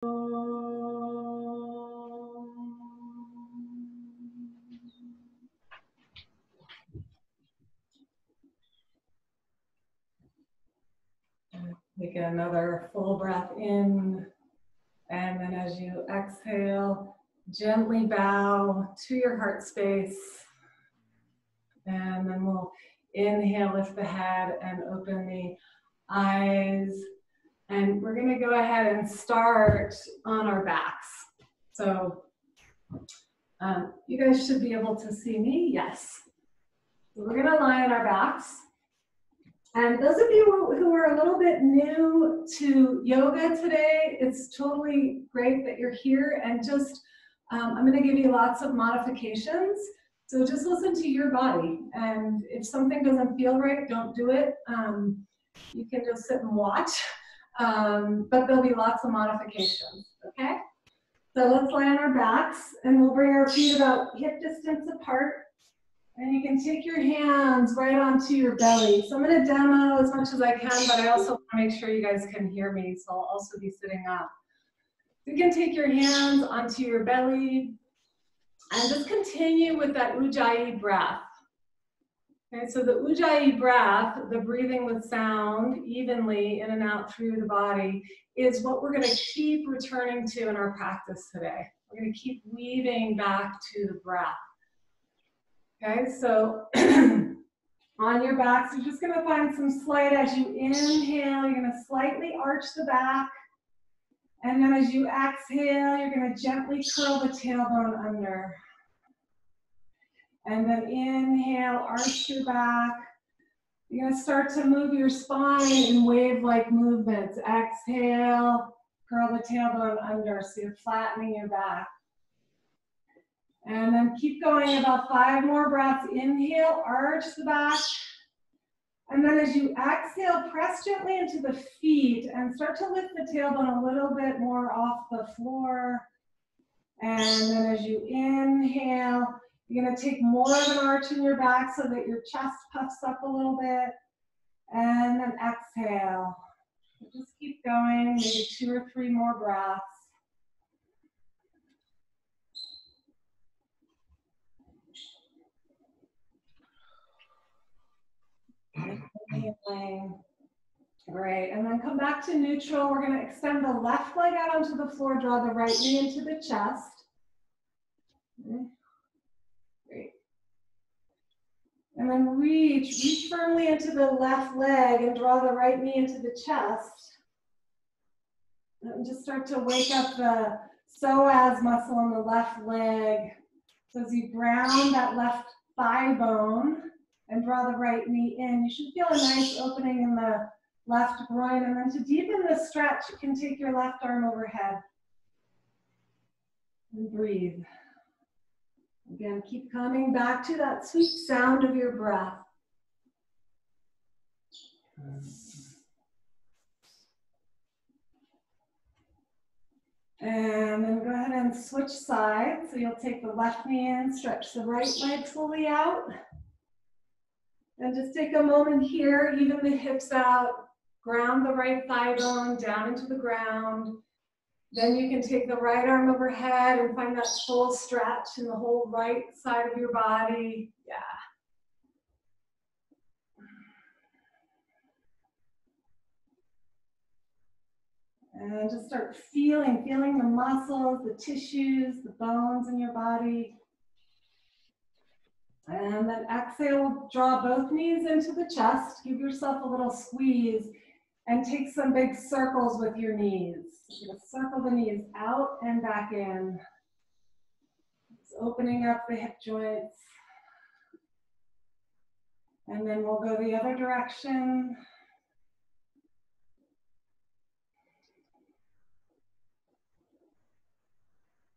Take another full breath in, and then as you exhale, gently bow to your heart space. And then we'll inhale, lift the head and open the eyes. And we're gonna go ahead and start on our backs. So you guys should be able to see me, yes. So we're gonna lie on our backs. And those of you who are a little bit new to yoga today, it's totally great that you're here. And just, I'm gonna give you lots of modifications. So just listen to your body. And if something doesn't feel right, don't do it. You can just sit and watch. But there'll be lots of modifications, okay? So let's lie on our backs and we'll bring our feet about hip distance apart. And you can take your hands right onto your belly. So I'm gonna demo as much as I can, but I also wanna make sure you guys can hear me, so I'll also be sitting up. You can take your hands onto your belly and just continue with that Ujjayi breath. Okay, so the Ujjayi breath, the breathing with sound evenly in and out through the body, is what we're gonna keep returning to in our practice today. We're gonna keep weaving back to the breath. Okay, so on your backs, you're just gonna find some slight, as you inhale, you're gonna slightly arch the back. And then as you exhale, you're gonna gently curl the tailbone under. And then inhale, arch your back. You're gonna start to move your spine in wave-like movements. Exhale, curl the tailbone under, so you're flattening your back. And then keep going, about 5 more breaths. Inhale, arch the back. And then as you exhale, press gently into the feet and start to lift the tailbone a little bit more off the floor. And then as you inhale, you're gonna take more of an arch in your back so that your chest puffs up a little bit. And then exhale. Just keep going, maybe 2 or 3 more breaths. Great, and then come back to neutral. We're going to extend the left leg out onto the floor, draw the right knee into the chest. Great. And then reach firmly into the left leg and draw the right knee into the chest. And just start to wake up the psoas muscle in the left leg. So as you ground that left thigh bone and draw the right knee in, you should feel a nice opening in the left groin. And then to deepen the stretch, you can take your left arm overhead and breathe. Again, keep coming back to that sweet sound of your breath. And then go ahead and switch sides. So you'll take the left knee in, stretch the right leg fully out. And just take a moment here, even the hips out, ground the right thigh bone down into the ground. Then you can take the right arm overhead and find that full stretch in the whole right side of your body. Yeah. And just start feeling the muscles, the tissues, the bones in your body. And then exhale, draw both knees into the chest. Give yourself a little squeeze and take some big circles with your knees. You're gonna circle the knees out and back in. Just opening up the hip joints. And then we'll go the other direction.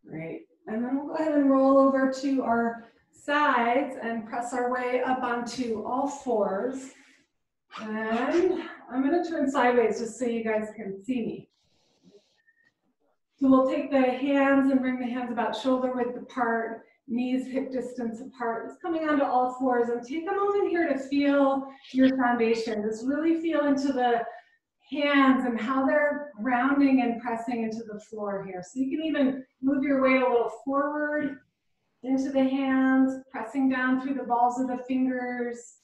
Great. And then we'll go ahead and roll over to our sides and press our way up onto all fours. And I'm going to turn sideways just so you guys can see me. So we'll take the hands and bring the hands about shoulder width apart, knees hip distance apart. Just coming onto all fours, and take a moment here to feel your foundation. Just really feel into the hands and how they're grounding and pressing into the floor here. So you can even move your weight a little forward into the hands, pressing down through the balls of the fingers.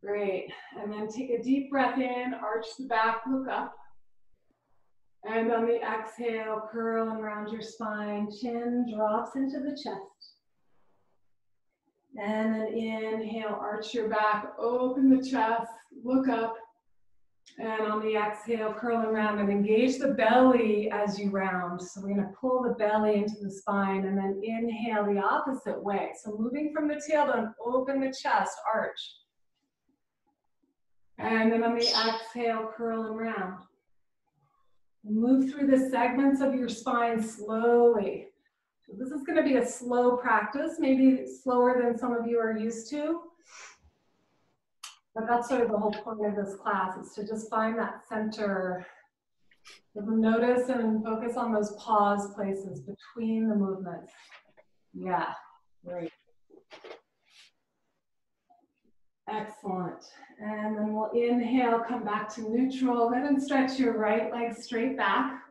Great. And then take a deep breath in, arch the back, look up. And on the exhale, curl and round your spine, chin drops into the chest. And then inhale, arch your back, open the chest, look up. And on the exhale, curl and round and engage the belly as you round. So we're gonna pull the belly into the spine and then inhale the opposite way. So moving from the tailbone, open the chest, arch. And then on the exhale, curl and round. Move through the segments of your spine slowly. So this is gonna be a slow practice, maybe slower than some of you are used to. But that's sort of the whole point of this class, is to just find that center. Notice and focus on those pause places between the movements. Yeah, great. Excellent. And then we'll inhale, come back to neutral. Go ahead and stretch your right leg straight back.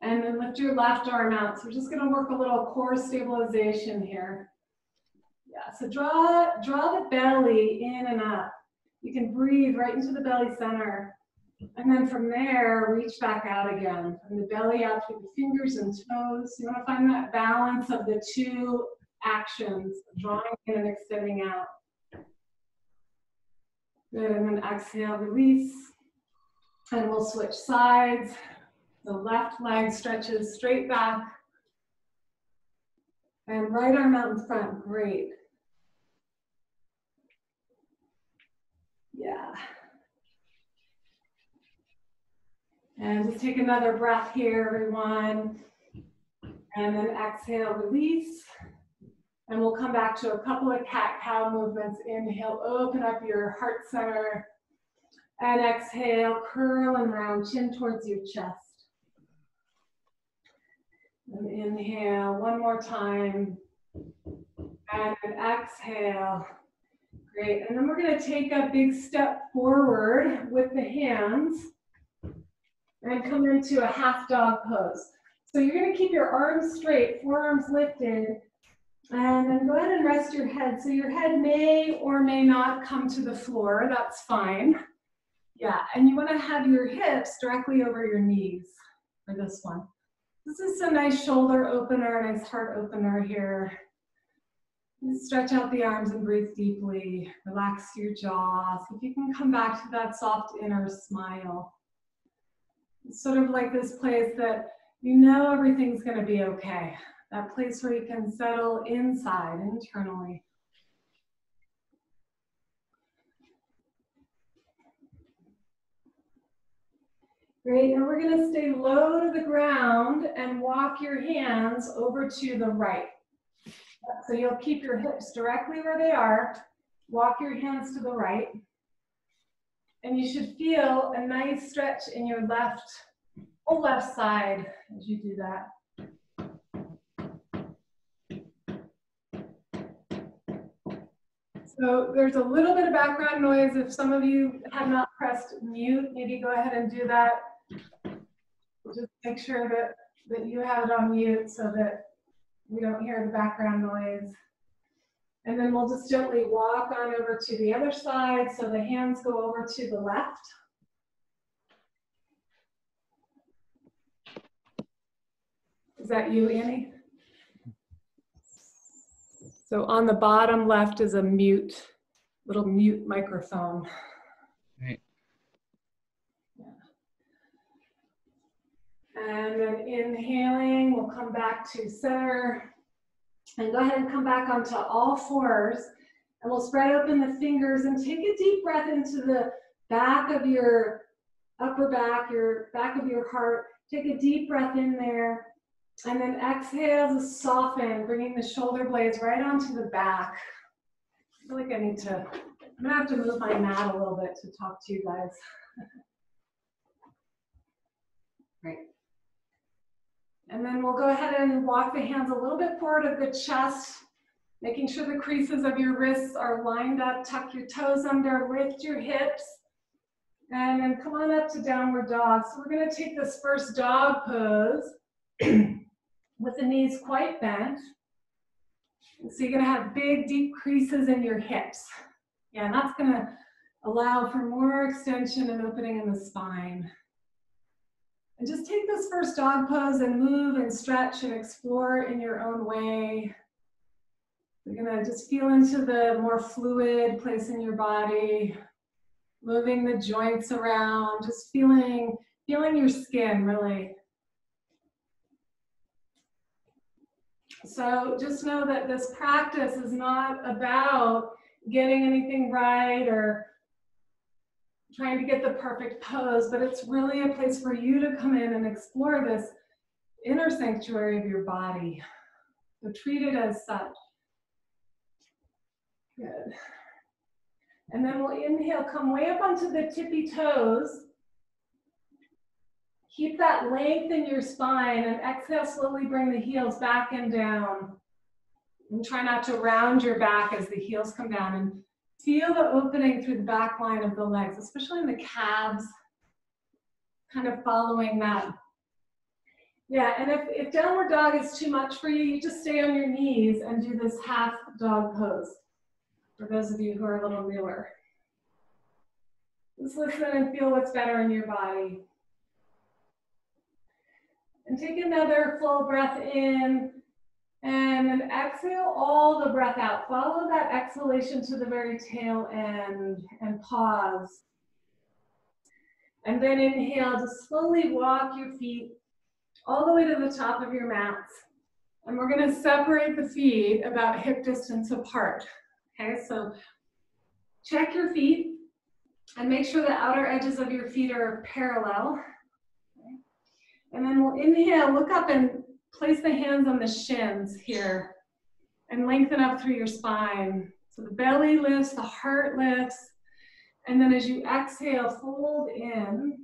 And then lift your left arm out. So we're just gonna work a little core stabilization here. Yeah, so draw the belly in and up. You can breathe right into the belly center. And then from there, reach back out again. From the belly out through the fingers and toes. You wanna find that balance of the two actions, drawing in and extending out. Good, and then exhale, release. And we'll switch sides. The left leg stretches straight back. And right arm out in front, great. Yeah. And just take another breath here, everyone. And then exhale, release. And we'll come back to a couple of cat-cow movements. Inhale, open up your heart center. And exhale, curl and round, chin towards your chest. And inhale, one more time. And exhale. Great. And then we're going to take a big step forward with the hands and come into a half dog pose. So you're going to keep your arms straight, forearms lifted, and then go ahead and rest your head. So your head may or may not come to the floor. That's fine. Yeah, and you want to have your hips directly over your knees for this one. This is a nice shoulder opener, nice heart opener here. Stretch out the arms and breathe deeply. Relax your jaw. So if you can come back to that soft inner smile. It's sort of like this place that you know everything's going to be okay. That place where you can settle inside, internally. Great, and we're going to stay low to the ground and walk your hands over to the right. So you'll keep your hips directly where they are. Walk your hands to the right. And you should feel a nice stretch in your whole left side as you do that. So there's a little bit of background noise. If some of you have not pressed mute, maybe go ahead and do that. Just make sure that you have it on mute so that we don't hear the background noise. And then we'll just gently walk on over to the other side. So the hands go over to the left. Is that you, Annie? So on the bottom left is a little mute microphone. Right. Yeah. And then inhaling, we'll come back to center. And go ahead and come back onto all fours. And we'll spread open the fingers and take a deep breath into the back of your upper back, your back of your heart. Take a deep breath in there. And then exhale to soften, bringing the shoulder blades right onto the back. I feel like I'm gonna have to move my mat a little bit to talk to you guys. Great. And then we'll go ahead and walk the hands a little bit forward of the chest, making sure the creases of your wrists are lined up. Tuck your toes under, lift your hips, And then come on up to downward dog. So we're going to take this first dog pose with the knees quite bent. So you're going to have big, deep creases in your hips. Yeah, and that's going to allow for more extension and opening in the spine. And just take this first dog pose and move and stretch and explore in your own way. You're going to just feel into the more fluid place in your body, moving the joints around, just feeling your skin, really. So just know that this practice is not about getting anything right or trying to get the perfect pose, but it's really a place for you to come in and explore this inner sanctuary of your body. So treat it as such. Good. And then we'll inhale, come way up onto the tippy toes. Keep that length in your spine, and exhale, slowly bring the heels back and down. And try not to round your back as the heels come down, and feel the opening through the back line of the legs, especially in the calves, kind of following that. Yeah, and if downward dog is too much for you, you just stay on your knees and do this half dog pose, for those of you who are a little newer. Just listen and feel what's better in your body. And take another full breath in, and then exhale all the breath out. Follow that exhalation to the very tail end and pause. And then inhale, just slowly walk your feet all the way to the top of your mats. And we're going to separate the feet about hip distance apart. Okay, so check your feet and make sure the outer edges of your feet are parallel. Okay. And then we'll inhale, look up and place the hands on the shins here and lengthen up through your spine. So the belly lifts, the heart lifts. And then as you exhale, fold in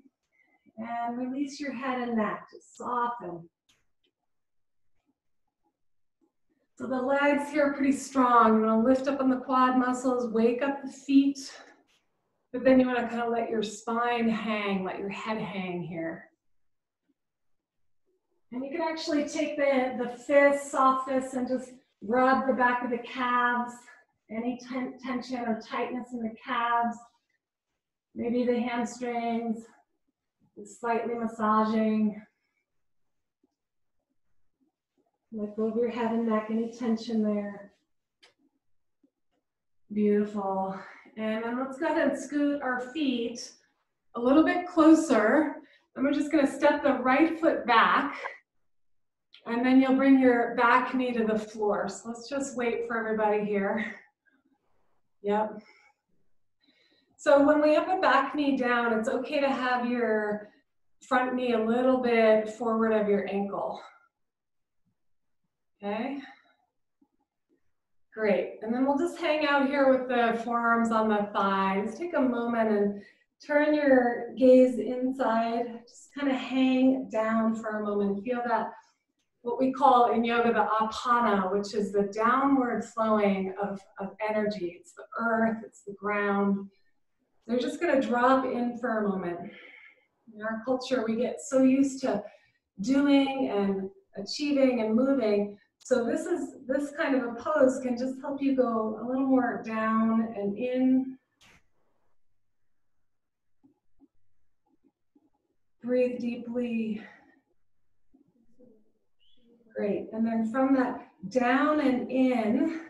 and release your head and neck, just soften. So the legs here are pretty strong. You want to lift up on the quad muscles, wake up the feet, but then you want to kind of let your spine hang, let your head hang here. And you can actually take the fists, soft fists, and just rub the back of the calves, any tension or tightness in the calves, maybe the hamstrings, slightly massaging. Let go of your head and neck, any tension there. Beautiful. And then let's go ahead and scoot our feet a little bit closer. And we're just going to step the right foot back. And then you'll bring your back knee to the floor. So let's just wait for everybody here. Yep. So when we have a back knee down, it's okay to have your front knee a little bit forward of your ankle. Okay. Great. And then we'll just hang out here with the forearms on the thighs. Take a moment and turn your gaze inside. Just kind of hang down for a moment. Feel that, what we call in yoga, the apana, which is the downward flowing of energy. It's the earth, it's the ground. They're just going to drop in for a moment. In our culture, we get so used to doing and achieving and moving. So this kind of a pose can just help you go a little more down and in. Breathe deeply. Great. And then from that down and in,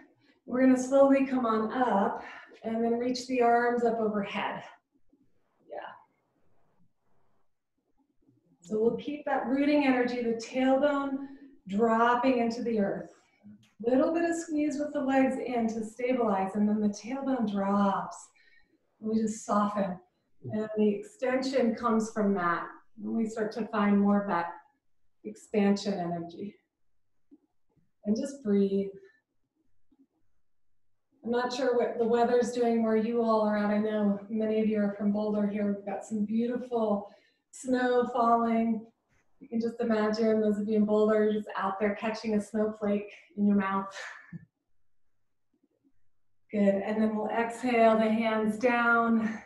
we're going to slowly come on up and then reach the arms up overhead. Yeah. So we'll keep that rooting energy, the tailbone dropping into the earth. Little bit of squeeze with the legs in to stabilize, and then the tailbone drops. We just soften. And the extension comes from that. And we start to find more of that expansion energy. And just breathe. I'm not sure what the weather's doing where you all are at. I know many of you are from Boulder here. We've got some beautiful snow falling. You can just imagine, those of you in Boulder, you're just out there catching a snowflake in your mouth. Good, and then we'll exhale the hands down.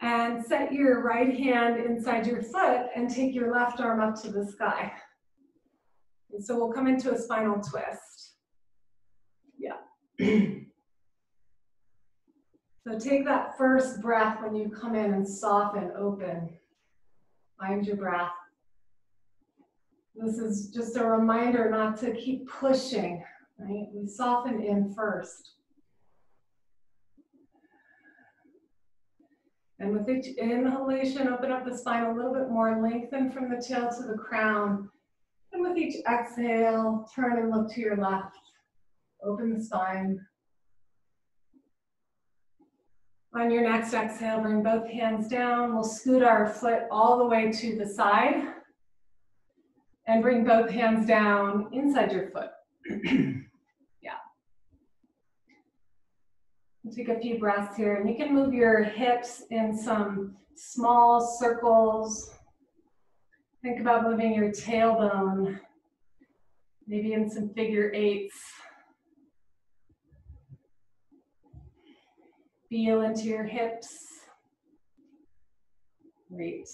And set your right hand inside your foot and take your left arm up to the sky. And so we'll come into a spinal twist. Yeah. So take that first breath when you come in and soften, open. Find your breath. This is just a reminder not to keep pushing, right? We soften in first. And with each inhalation, open up the spine a little bit more, lengthen from the tail to the crown. And with each exhale, turn and look to your left. Open the spine. On your next exhale, bring both hands down. We'll scoot our foot all the way to the side. And bring both hands down inside your foot. Yeah. Take a few breaths here, and you can move your hips in some small circles. Think about moving your tailbone, maybe in some figure eights. Feel into your hips. Great.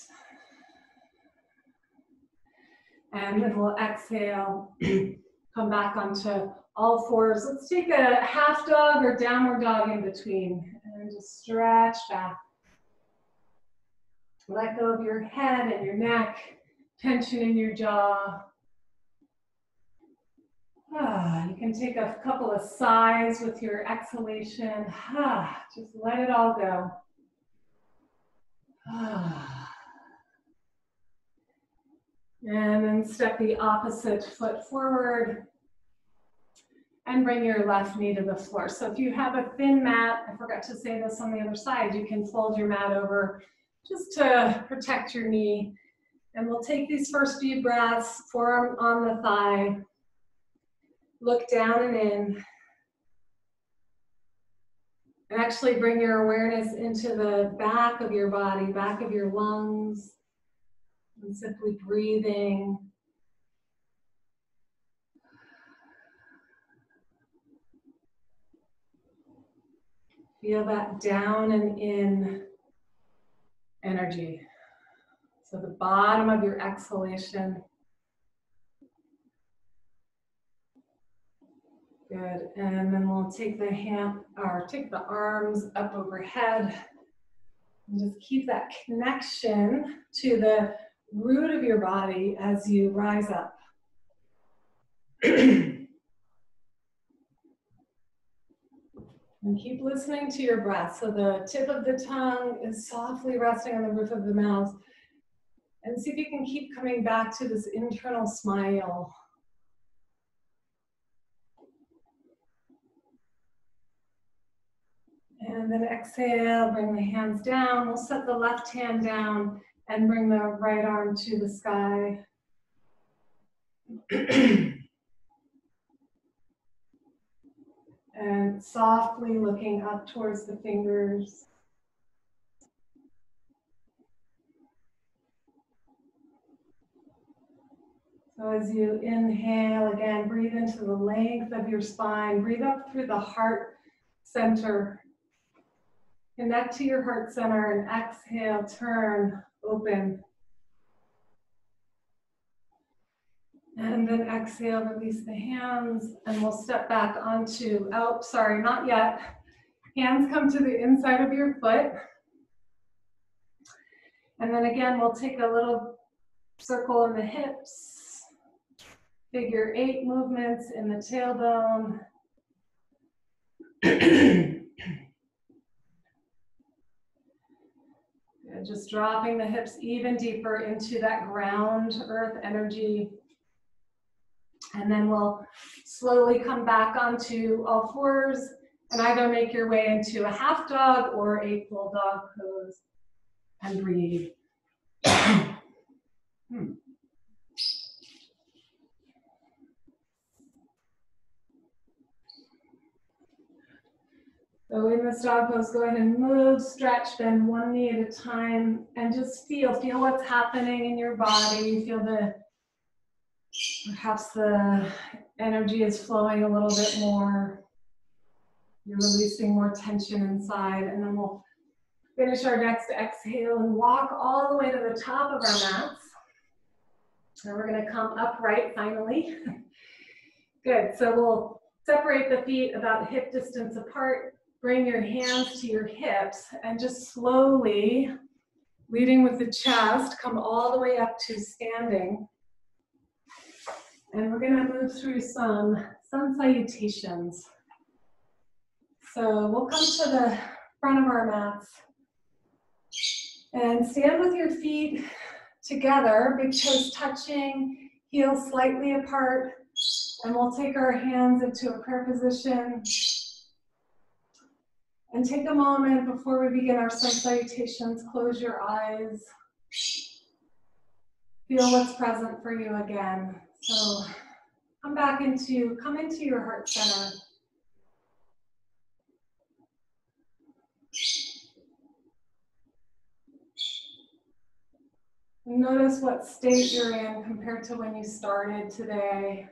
And then we'll exhale, come back onto all fours. Let's take a half dog or downward dog in between and just stretch back. Let go of your head and your neck, tension in your jaw. You can take a couple of sighs with your exhalation. Just let it all go. And then step the opposite foot forward and bring your left knee to the floor. So if you have a thin mat, I forgot to say this on the other side, you can fold your mat over just to protect your knee. And we'll take these first few breaths, forearm on the thigh. Look down and in. And actually bring your awareness into the back of your body, back of your lungs. And simply breathing. Feel that down and in energy. So the bottom of your exhalation. Good. And then we'll take the arms up overhead. And just keep that connection to the root of your body as you rise up. And keep listening to your breath. So the tip of the tongue is softly resting on the roof of the mouth. And see if you can keep coming back to this internal smile. And then exhale, bring the hands down. We'll set the left hand down and bring the right arm to the sky. And softly looking up towards the fingers. So as you inhale, again, breathe into the length of your spine. Breathe up through the heart center. Connect to your heart center and exhale, turn, open. And then exhale, release the hands, and we'll step back onto, not yet. Hands come to the inside of your foot. And then again, we'll take a little circle in the hips, figure 8 movements in the tailbone. Just dropping the hips even deeper into that ground earth energy. And then we'll slowly come back onto all fours and either make your way into a half dog or a full dog pose and breathe. So in this dog pose, go ahead and move, stretch, bend one knee at a time, and just feel what's happening in your body. Feel perhaps the energy is flowing a little bit more. You're releasing more tension inside, and then we'll Finish our next exhale and walk all the way to the top of our mats. And we're gonna come upright finally. Good, so we'll separate the feet about hip distance apart. Bring your hands to your hips and just slowly, leading with the chest, come all the way up to standing. And we're gonna move through some sun salutations. So we'll come to the front of our mats and stand with your feet together, big toes touching, heels slightly apart, and we'll take our hands into a prayer position. And take a moment before we begin our sun salutations, close your eyes. Feel what's present for you again. So come into your heart center. Notice what state you're in compared to when you started today.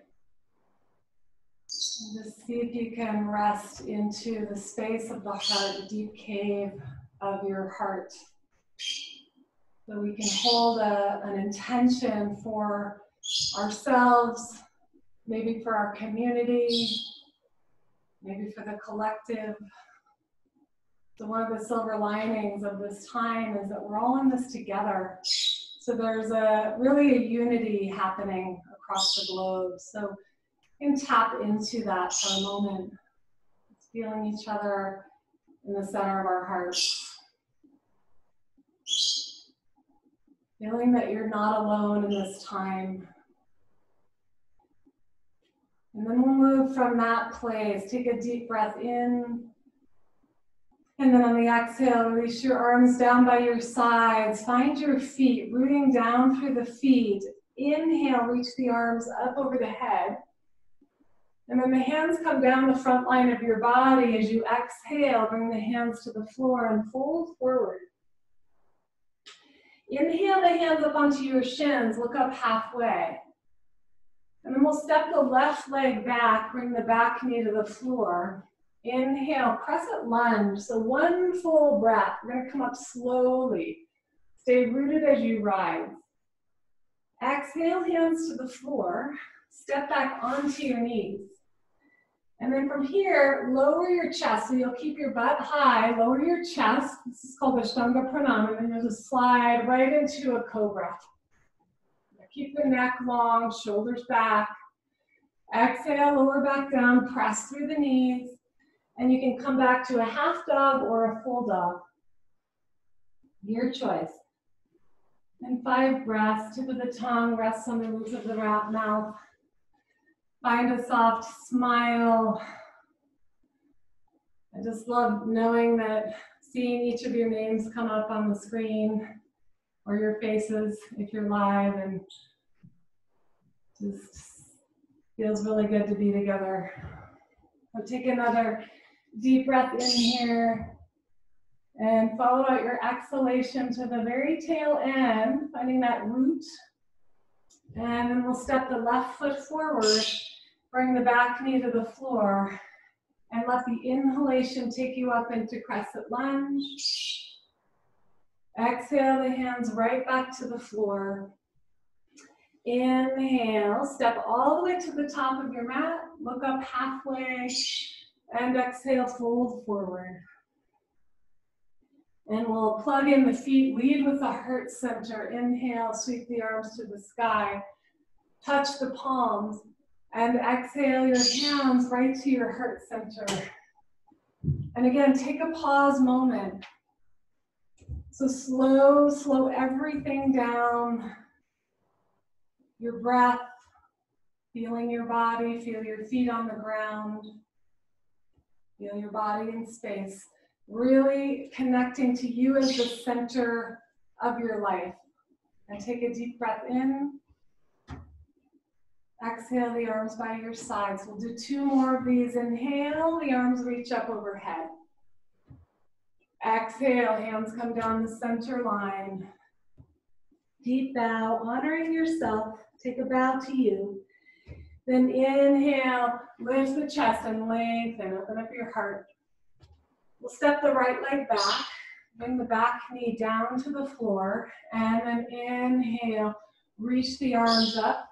And just see if you can rest into the space of the heart, the deep cave of your heart. So we can hold an intention for ourselves, maybe for our community, maybe for the collective. So one of the silver linings of this time is that we're all in this together. So there's really a unity happening across the globe. So you can tap into that for a moment. It's feeling each other in the center of our hearts. Feeling that you're not alone in this time. And then we'll move from that place. Take a deep breath in. And then on the exhale, release your arms down by your sides. Find your feet, rooting down through the feet. Inhale, reach the arms up over the head. And then the hands come down the front line of your body. As you exhale, bring the hands to the floor and fold forward. Inhale the hands up onto your shins, look up halfway. And then we'll step the left leg back, bring the back knee to the floor. Inhale, crescent lunge. So one full breath. We're gonna come up slowly. Stay rooted as you rise. Exhale, hands to the floor. Step back onto your knees. And then from here, lower your chest. So you'll keep your butt high, lower your chest. This is called Ashtanga Pranam. And there's a slide right into a cobra. Keep the neck long, shoulders back. Exhale, lower back down, press through the knees. And you can come back to a half dog or a full dog. Your choice. And 5 breaths, tip of the tongue rests on the roof of the mouth. Find a soft smile. I just love knowing that, seeing each of your names come up on the screen, or your faces if you're live, and just feels really good to be together. So take another deep breath in here and follow out your exhalation to the very tail end, finding that root. And then we'll step the left foot forward, bring the back knee to the floor, and let the inhalation take you up into crescent lunge. Exhale the hands right back to the floor. Inhale, step all the way to the top of your mat, look up halfway, and exhale, fold forward. And we'll plug in the feet, lead with the heart center. Inhale, sweep the arms to the sky. Touch the palms, and exhale your hands right to your heart center. And again, take a pause moment. So slow everything down. Your breath, feeling your body, feel your feet on the ground. Feel your body in space. Really connecting to you as the center of your life. And take a deep breath in. Exhale the arms by your sides. We'll do 2 more of these. Inhale, the arms reach up overhead. Exhale, hands come down the center line. Deep bow, honoring yourself. Take a bow to you. Then inhale, lift the chest and lengthen, open up your heart. We'll step the right leg back, Bring the back knee down to the floor, and then inhale, reach the arms up.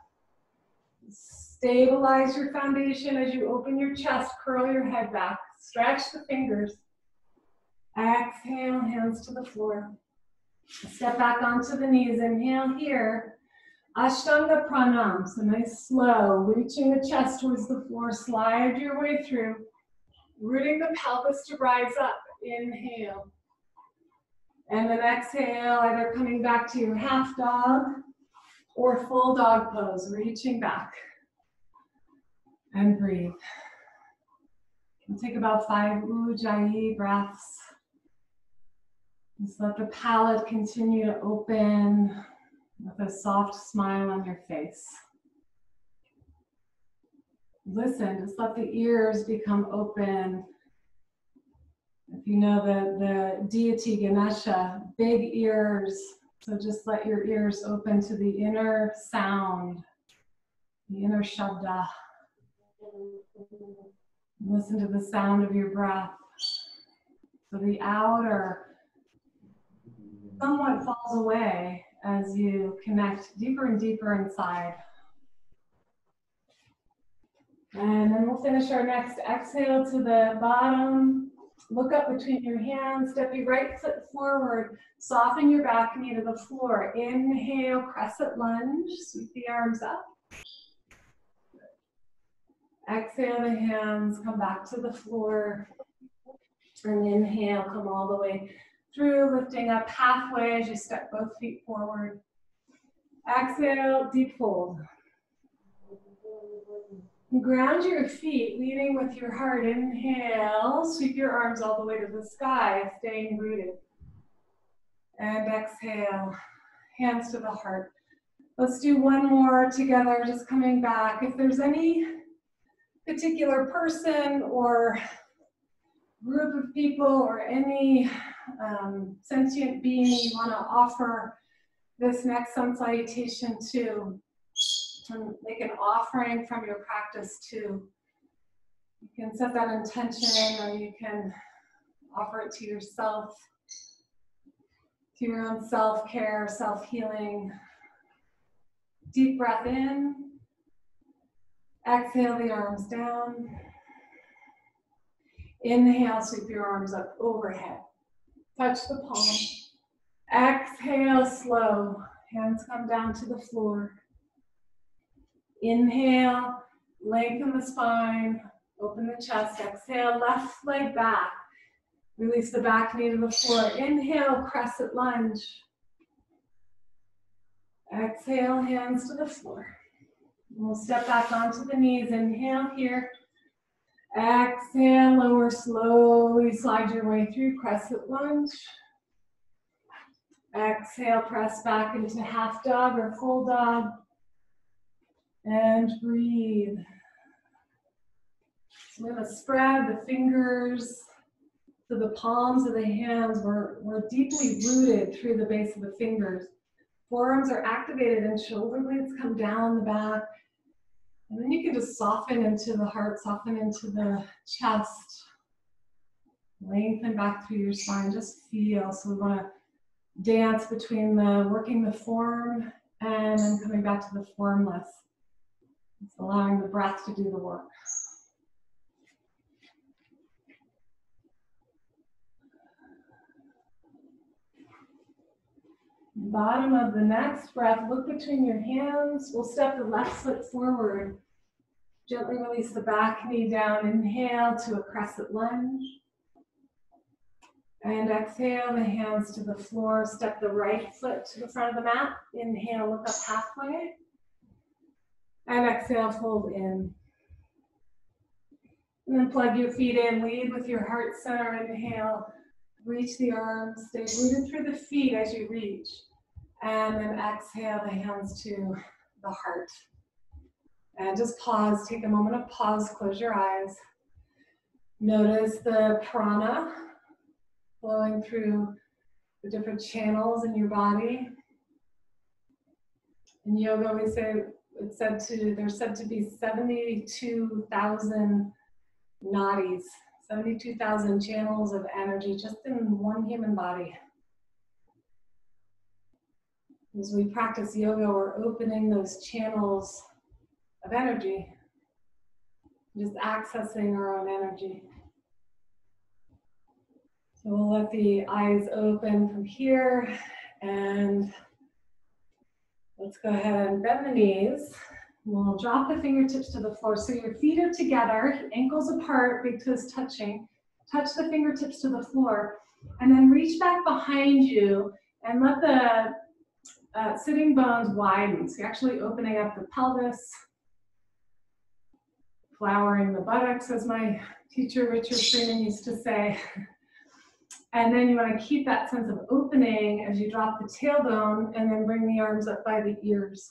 Stabilize your foundation as you open your chest, curl your head back, stretch the fingers. Exhale, hands to the floor. Step back onto the knees, inhale here. Ashtanga pranam, so nice slow, reaching the chest towards the floor, slide your way through, rooting the pelvis to rise up, inhale. And then exhale, either coming back to your half dog or full dog pose, reaching back. And breathe. We'll take about 5 ujjayi breaths. Just let the palate continue to open with a soft smile on your face. Listen, just let the ears become open. If you know the deity Ganesha, big ears, so just let your ears open to the inner sound, the inner shabda. Listen to the sound of your breath. So the outer somewhat falls away as you connect deeper and deeper inside. And then we'll finish our next exhale to the bottom. Look up between your hands, step your right foot forward, soften your back knee to the floor. Inhale, crescent lunge, sweep the arms up. Exhale the hands, come back to the floor. And inhale, come all the way through, lifting up halfway as you step both feet forward. Exhale, deep fold. Ground your feet, leading with your heart. Inhale, sweep your arms all the way to the sky, staying rooted. And exhale, hands to the heart. Let's do one more together, just coming back. If there's any particular person or group of people or any sentient being you want to offer this next sun salutation to, make an offering from your practice to. You can set that intention, or you can offer it to yourself, to your own self-care, self-healing. Deep breath in. Exhale the arms down. Inhale, sweep your arms up overhead. Touch the palm. Exhale, slow. Hands come down to the floor. Inhale, lengthen the spine, open the chest. Exhale, left leg back. Release the back knee to the floor. Inhale, crescent lunge. Exhale, hands to the floor. We'll step back onto the knees. Inhale here. Exhale, lower, slowly slide your way through crescent lunge. Exhale, press back into half dog or full dog. And breathe. So we're going to spread the fingers to the palms of the hands. We're deeply rooted through the base of the fingers. Forearms are activated and shoulder blades come down the back. And then you can just soften into the heart, soften into the chest. Lengthen back through your spine, just feel. So we want to dance between working the form and then coming back to the formless. It's allowing the breath to do the work. Bottom of the next breath, look between your hands. We'll step the left foot forward. Gently release the back knee down. Inhale to a crescent lunge. And exhale the hands to the floor. Step the right foot to the front of the mat. Inhale, look up halfway. And exhale, fold in. And then plug your feet in. Lead with your heart center. Inhale. Reach the arms. Stay rooted through the feet as you reach. And then exhale the hands to the heart. And just pause. Take a moment of pause. Close your eyes. Notice the prana flowing through the different channels in your body. In yoga, we say there's said to be 72,000 nadis, 72,000 channels of energy just in one human body. As we practice yoga, we're opening those channels of energy, just accessing our own energy. So we'll let the eyes open from here, and let's go ahead and bend the knees. We'll drop the fingertips to the floor. So your feet are together, ankles apart, big toes touching. Touch the fingertips to the floor, and then reach back behind you and let the sitting bones widen. So you're actually opening up the pelvis, flowering the buttocks, as my teacher Richard Freeman used to say. And then you want to keep that sense of opening as you drop the tailbone, and then bring the arms up by the ears.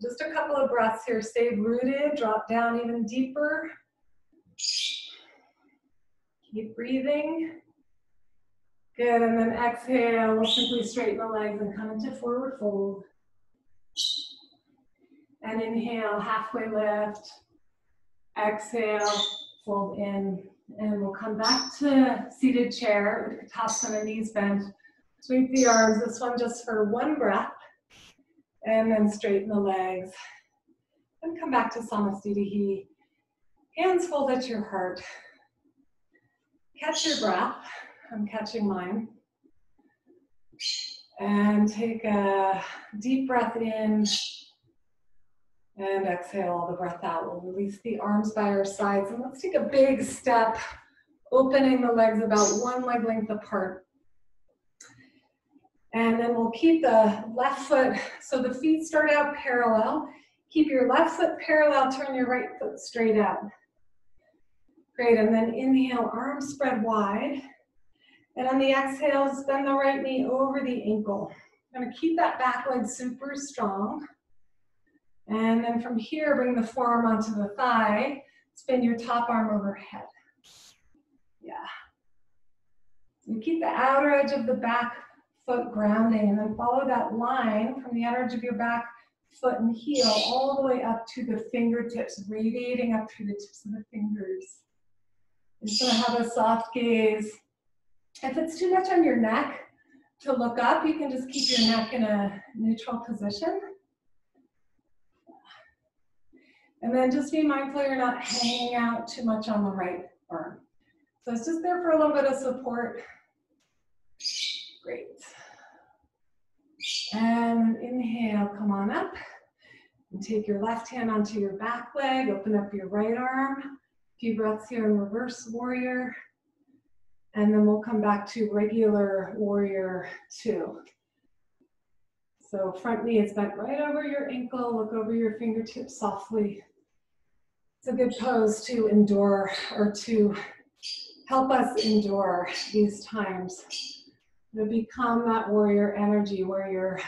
Just a couple of breaths here. Stay rooted, drop down even deeper. Keep breathing. Good, and then exhale, we'll simply straighten the legs and come into forward fold. And inhale, halfway lift. Exhale, fold in. And we'll come back to seated chair, Utkatasana, knees bent. Sweep the arms, this one just for one breath. And then straighten the legs. And come back to Samasthiti. Hands fold at your heart. Catch your breath. I'm catching mine. And take a deep breath in. And exhale all the breath out. We'll release the arms by our sides. And let's take a big step, opening the legs about one leg length apart. And then we'll keep the left foot, so the feet start out parallel. Keep your left foot parallel, turn your right foot straight out. Great, and then inhale, arms spread wide. And on the exhale, bend the right knee over the ankle. I'm gonna keep that back leg super strong. And then from here, bring the forearm onto the thigh. Spin your top arm overhead. Yeah. So keep the outer edge of the back foot grounding, and then follow that line from the outer edge of your back foot and heel all the way up to the fingertips, radiating up through the tips of the fingers. Just gonna have a soft gaze. If it's too much on your neck to look up, you can just keep your neck in a neutral position. And then just be mindful you're not hanging out too much on the right arm. So it's just there for a little bit of support. Great. And inhale, come on up. And take your left hand onto your back leg, open up your right arm. A few breaths here in reverse warrior. And then we'll come back to regular warrior 2. So front knee is bent right over your ankle, look over your fingertips softly. It's a good pose to endure, or to help us endure these times. To become that warrior energy where your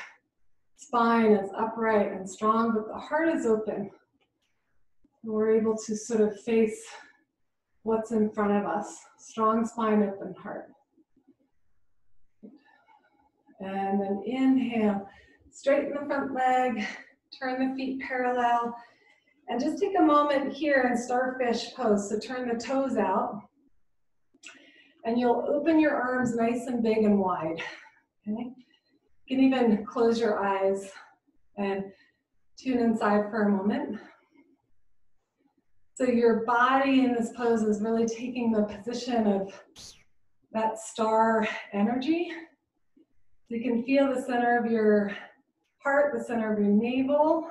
spine is upright and strong, but the heart is open. We're able to sort of face what's in front of us. Strong spine, open heart. And then inhale, straighten the front leg, turn the feet parallel, and just take a moment here in starfish pose. So turn the toes out, and you'll open your arms nice and big and wide. Okay? You can even close your eyes and tune inside for a moment. So your body in this pose is really taking the position of that star energy. You can feel the center of your heart, the center of your navel,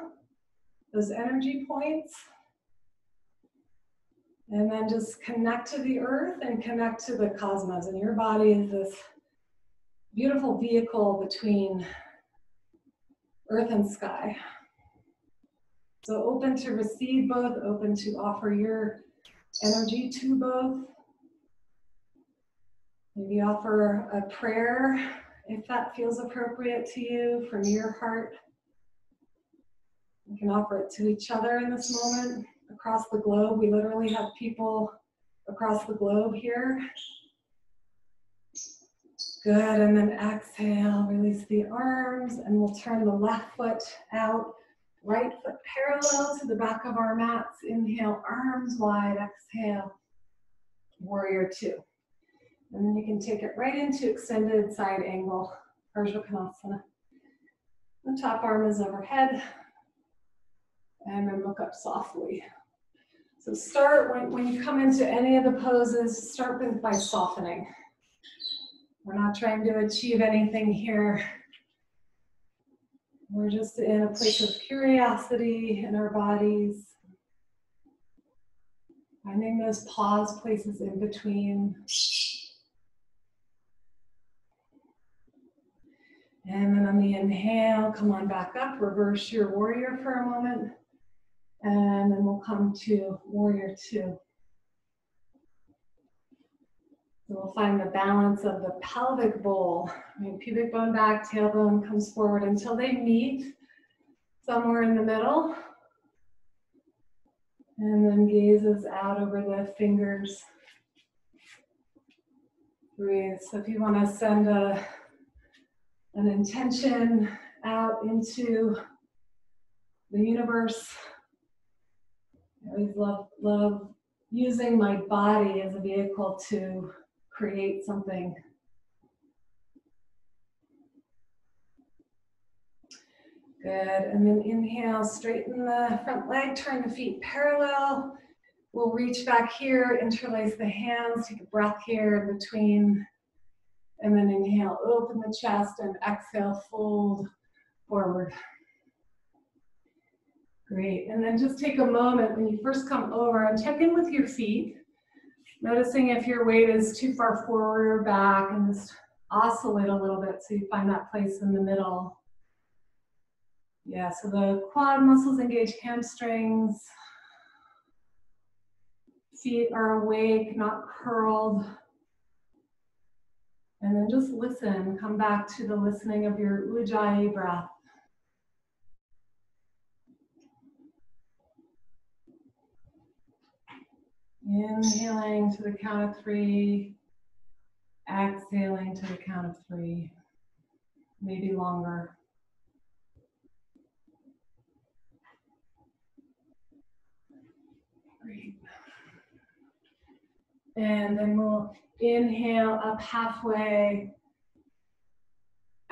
those energy points. And then just connect to the earth and connect to the cosmos. And your body is this beautiful vehicle between earth and sky. So open to receive both, open to offer your energy to both. Maybe offer a prayer if that feels appropriate to you from your heart. You can offer it to each other in this moment. Across the globe, we literally have people across the globe here. Good, and then exhale, release the arms, and we'll turn the left foot out. Right foot parallel to the back of our mats. Inhale, arms wide, exhale. warrior two. And then you can take it right into extended side angle, Urdhva. The top arm is overhead, and then look up softly. So start, when you come into any of the poses, start by softening. We're not trying to achieve anything here. We're just in a place of curiosity in our bodies. Finding those pause places in between. And then on the inhale, come on back up, reverse your warrior for a moment. And then we'll come to warrior two. So we'll find the balance of the pelvic bowl. Right? Pubic bone back, tailbone comes forward until they meet somewhere in the middle. And then gazes out over the fingers. Breathe. So if you want to send an intention out into the universe, I always love using my body as a vehicle to create something. Good, and then inhale, straighten the front leg, turn the feet parallel. We'll reach back here, interlace the hands, take a breath here in between, and then inhale, open the chest, and exhale, fold forward. Great, and then just take a moment when you first come over and check in with your feet, noticing if your weight is too far forward or back, and just oscillate a little bit so you find that place in the middle. Yeah, so the quad muscles engage hamstrings. Feet are awake, not curled. And then just listen, come back to the listening of your Ujjayi breath. Inhaling to the count of 3, exhaling to the count of 3, maybe longer. Great. And then we'll inhale up halfway,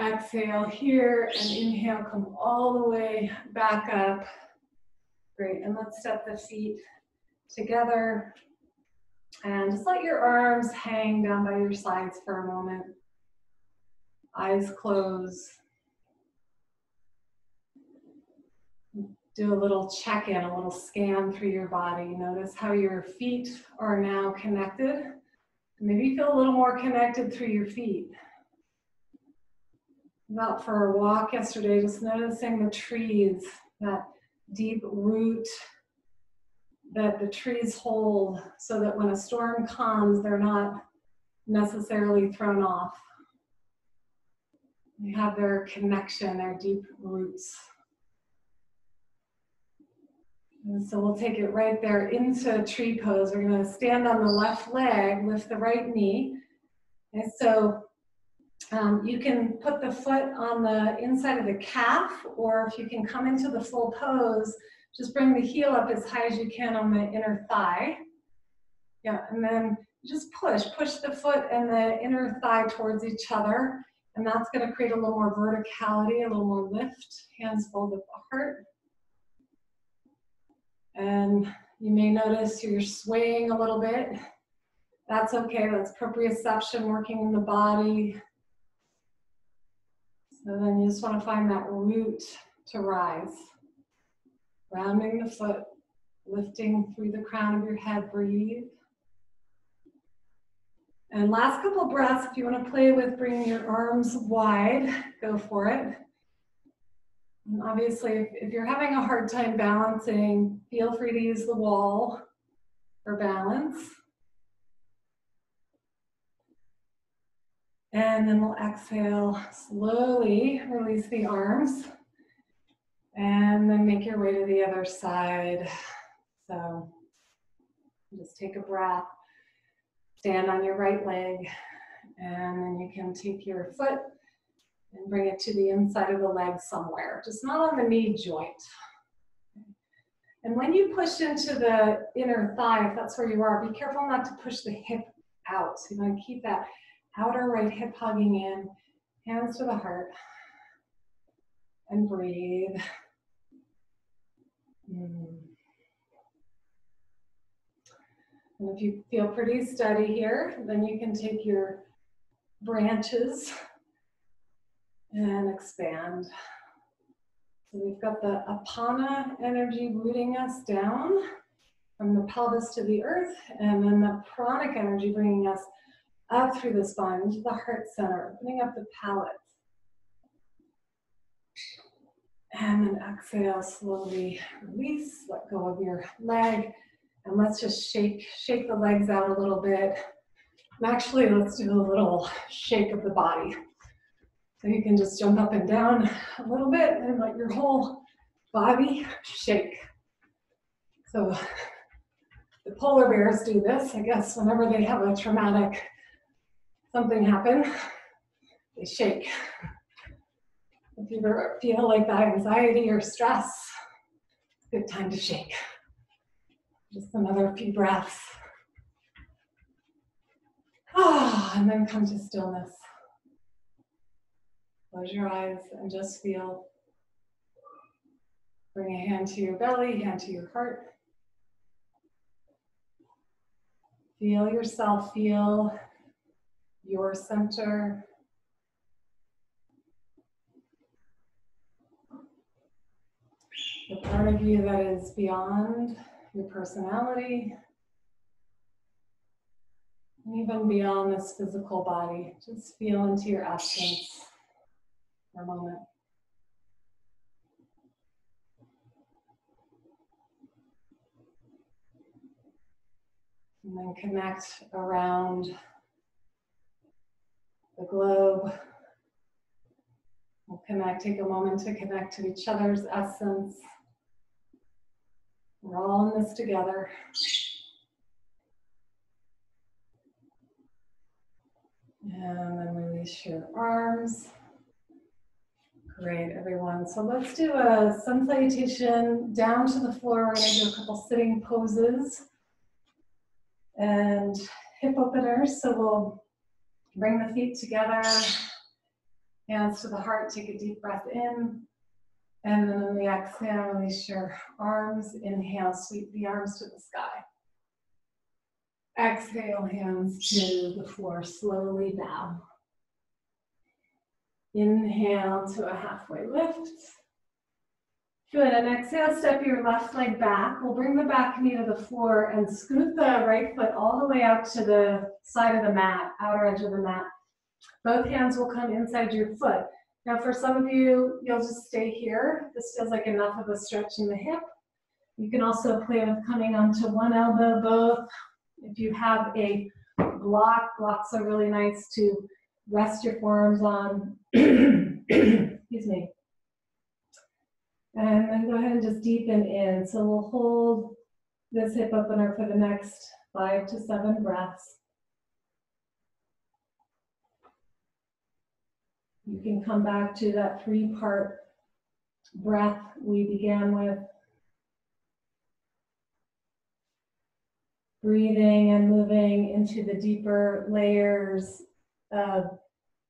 exhale here, and inhale, come all the way back up. Great, and let's step the feet together. And just let your arms hang down by your sides for a moment. Eyes closed. Do a little check-in, a little scan through your body. Notice how your feet are now connected. Maybe feel a little more connected through your feet. Out for a walk yesterday, just noticing the trees, that deep root that the trees hold so that when a storm comes, they're not necessarily thrown off. They have their connection, their deep roots. And so we'll take it right there into tree pose. We're going to stand on the left leg, lift the right knee. And so you can put the foot on the inside of the calf, or if you can come into the full pose, just bring the heel up as high as you can on the inner thigh. Yeah, and then just push the foot and the inner thigh towards each other. And that's going to create a little more verticality, a little more lift. Hands folded apart. And you may notice you're swaying a little bit. That's okay, that's proprioception working in the body. So then you just want to find that root to rise. Rounding the foot, lifting through the crown of your head, breathe. And last couple breaths, if you want to play with bringing your arms wide, go for it. And obviously, if you're having a hard time balancing, feel free to use the wall for balance. And then we'll exhale, slowly release the arms. And then make your way to the other side. So just take a breath, stand on your right leg, and then you can take your foot and bring it to the inside of the leg somewhere, just not on the knee joint. And when you push into the inner thigh, if that's where you are, be careful not to push the hip out. So you want to keep that outer right hip hugging in, hands to the heart, and breathe. And if you feel pretty steady here, then you can take your branches and expand. So we've got the Apana energy rooting us down from the pelvis to the earth, and then the pranic energy bringing us up through the spine into the heart center, opening up the palate. And then exhale, slowly release, let go of your leg, and let's just shake the legs out a little bit. And actually, let's do a little shake of the body. So you can just jump up and down a little bit and let your whole body shake. So the polar bears do this, I guess, whenever they have a traumatic something happen, they shake. If you ever feel like that anxiety or stress, it's a good time to shake. Just another few breaths. And then come to stillness. Close your eyes and just feel. Bring a hand to your belly, hand to your heart. Feel yourself, feel your center. The part of you that is beyond your personality, and even beyond this physical body. Just feel into your essence for a moment. And then connect around the globe. We'll take a moment to connect to each other's essence. We're all in this together. And then release your arms. Great, everyone. So let's do a sun salutation down to the floor. We're going to do a couple sitting poses and hip openers. So we'll bring the feet together, hands to the heart, take a deep breath in. And then on the exhale, release your arms. Inhale, sweep the arms to the sky. Exhale, hands to the floor, slowly bow. Inhale to a halfway lift. Good, and exhale, step your left leg back. We'll bring the back knee to the floor and scoot the right foot all the way out to the side of the mat, outer edge of the mat. Both hands will come inside your foot. Now for some of you, you'll just stay here. This feels like enough of a stretch in the hip. You can also play with coming onto one elbow, both. If you have a block, blocks are really nice to rest your forearms on. Excuse me. And then go ahead and just deepen in. So we'll hold this hip opener for the next 5 to 7 breaths. You can come back to that 3-part breath we began with. Breathing and moving into the deeper layers of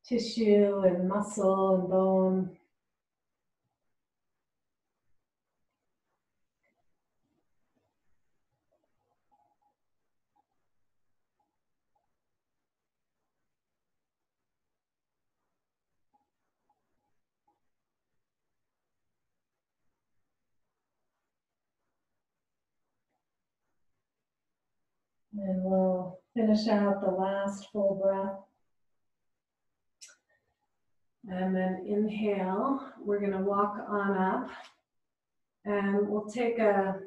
tissue and muscle and bone. And we'll finish out the last full breath. And then inhale, we're going to walk on up. And we'll take a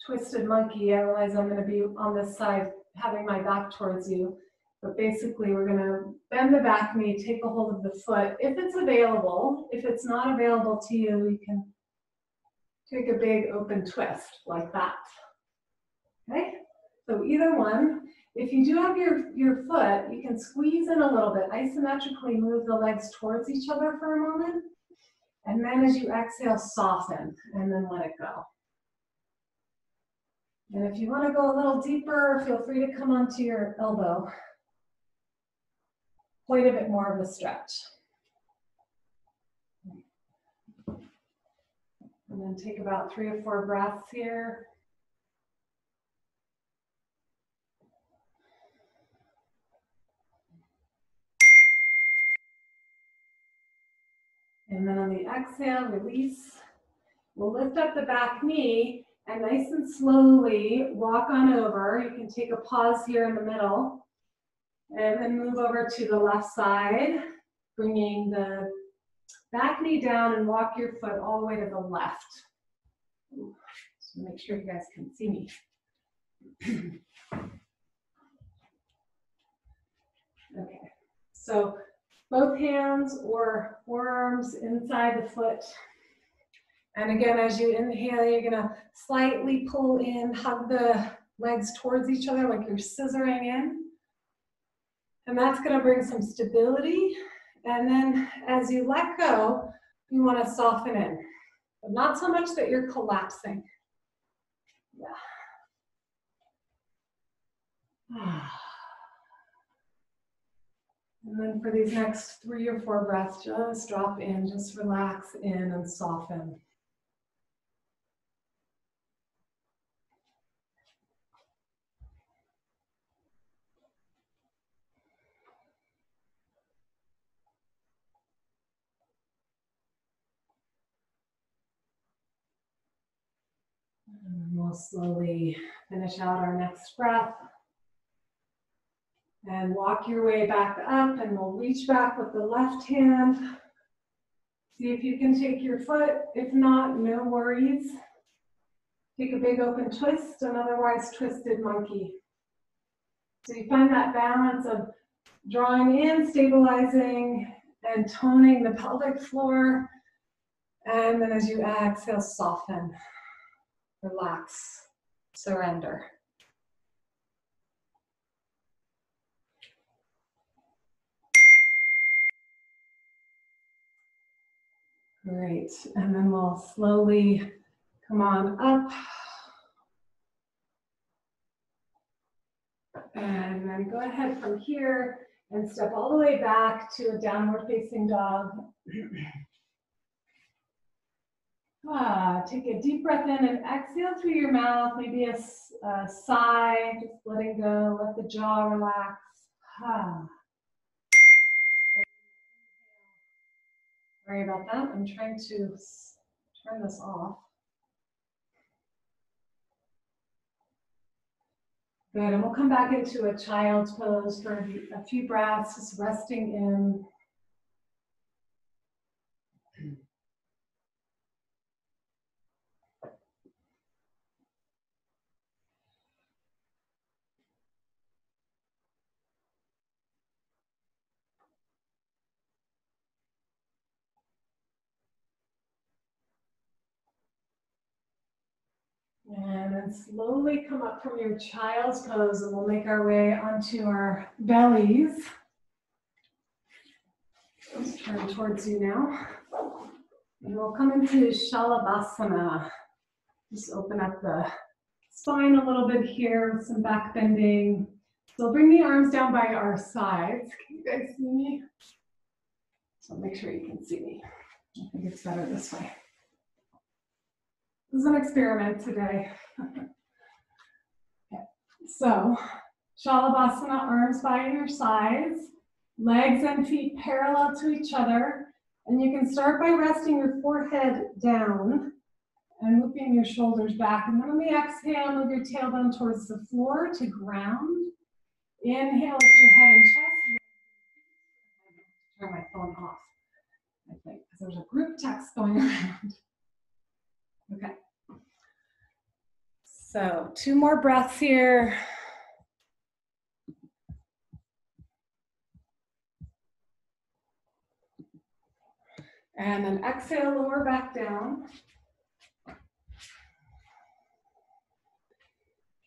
twisted monkey. I realize I'm going to be on this side, having my back towards you. But basically, we're going to bend the back knee, take a hold of the foot. If it's available, if it's not available to you, you can take a big open twist like that. Okay? So either one. If you do have your foot, you can squeeze in a little bit, isometrically move the legs towards each other for a moment. And then as you exhale, soften, and then let it go. And if you want to go a little deeper, feel free to come onto your elbow. Quite a bit more of a stretch. And then take about 3 or 4 breaths here. And then on the exhale, release. We'll lift up the back knee and nice and slowly walk on over. You can take a pause here in the middle and then move over to the left side, bringing the back knee down and walk your foot all the way to the left. So make sure you guys can see me. Okay, so both hands or forearms inside the foot. And again, as you inhale, you're gonna slightly pull in, hug the legs towards each other like you're scissoring in. And that's gonna bring some stability. And then as you let go, you wanna soften in. But not so much that you're collapsing. Yeah. And then for these next 3 or 4 breaths, just drop in, just relax in and soften. And we'll slowly finish out our next breath. And walk your way back up, and we'll reach back with the left hand. See if you can take your foot. If not, no worries. Take a big open twist, an otherwise twisted monkey. So you find that balance of drawing in, stabilizing, and toning the pelvic floor. And then as you exhale, soften, relax, surrender. Great, and then we'll slowly come on up. And then go ahead from here and step all the way back to a downward facing dog. Take a deep breath in and exhale through your mouth, maybe a sigh, just letting go, let the jaw relax. Sorry about that, I'm trying to turn this off. Good, and we'll come back into a child's pose for a few breaths, just resting in. And then slowly come up from your child's pose, and we'll make our way onto our bellies. Let's turn towards you now. And we'll come into Shalabhasana. Just open up the spine a little bit here with some back bending. So bring the arms down by our sides. Can you guys see me? So make sure you can see me. I think it's better this way. This is an experiment today. Okay. So, Shalabhasana, arms by your sides, legs and feet parallel to each other. And you can start by resting your forehead down and looping your shoulders back. And then on the exhale, move your tailbone towards the floor to ground. Inhale, lift your head and chest. Turn my phone off, I think, because there's a group text going around. Okay. So 2 more breaths here. And then exhale, lower back down.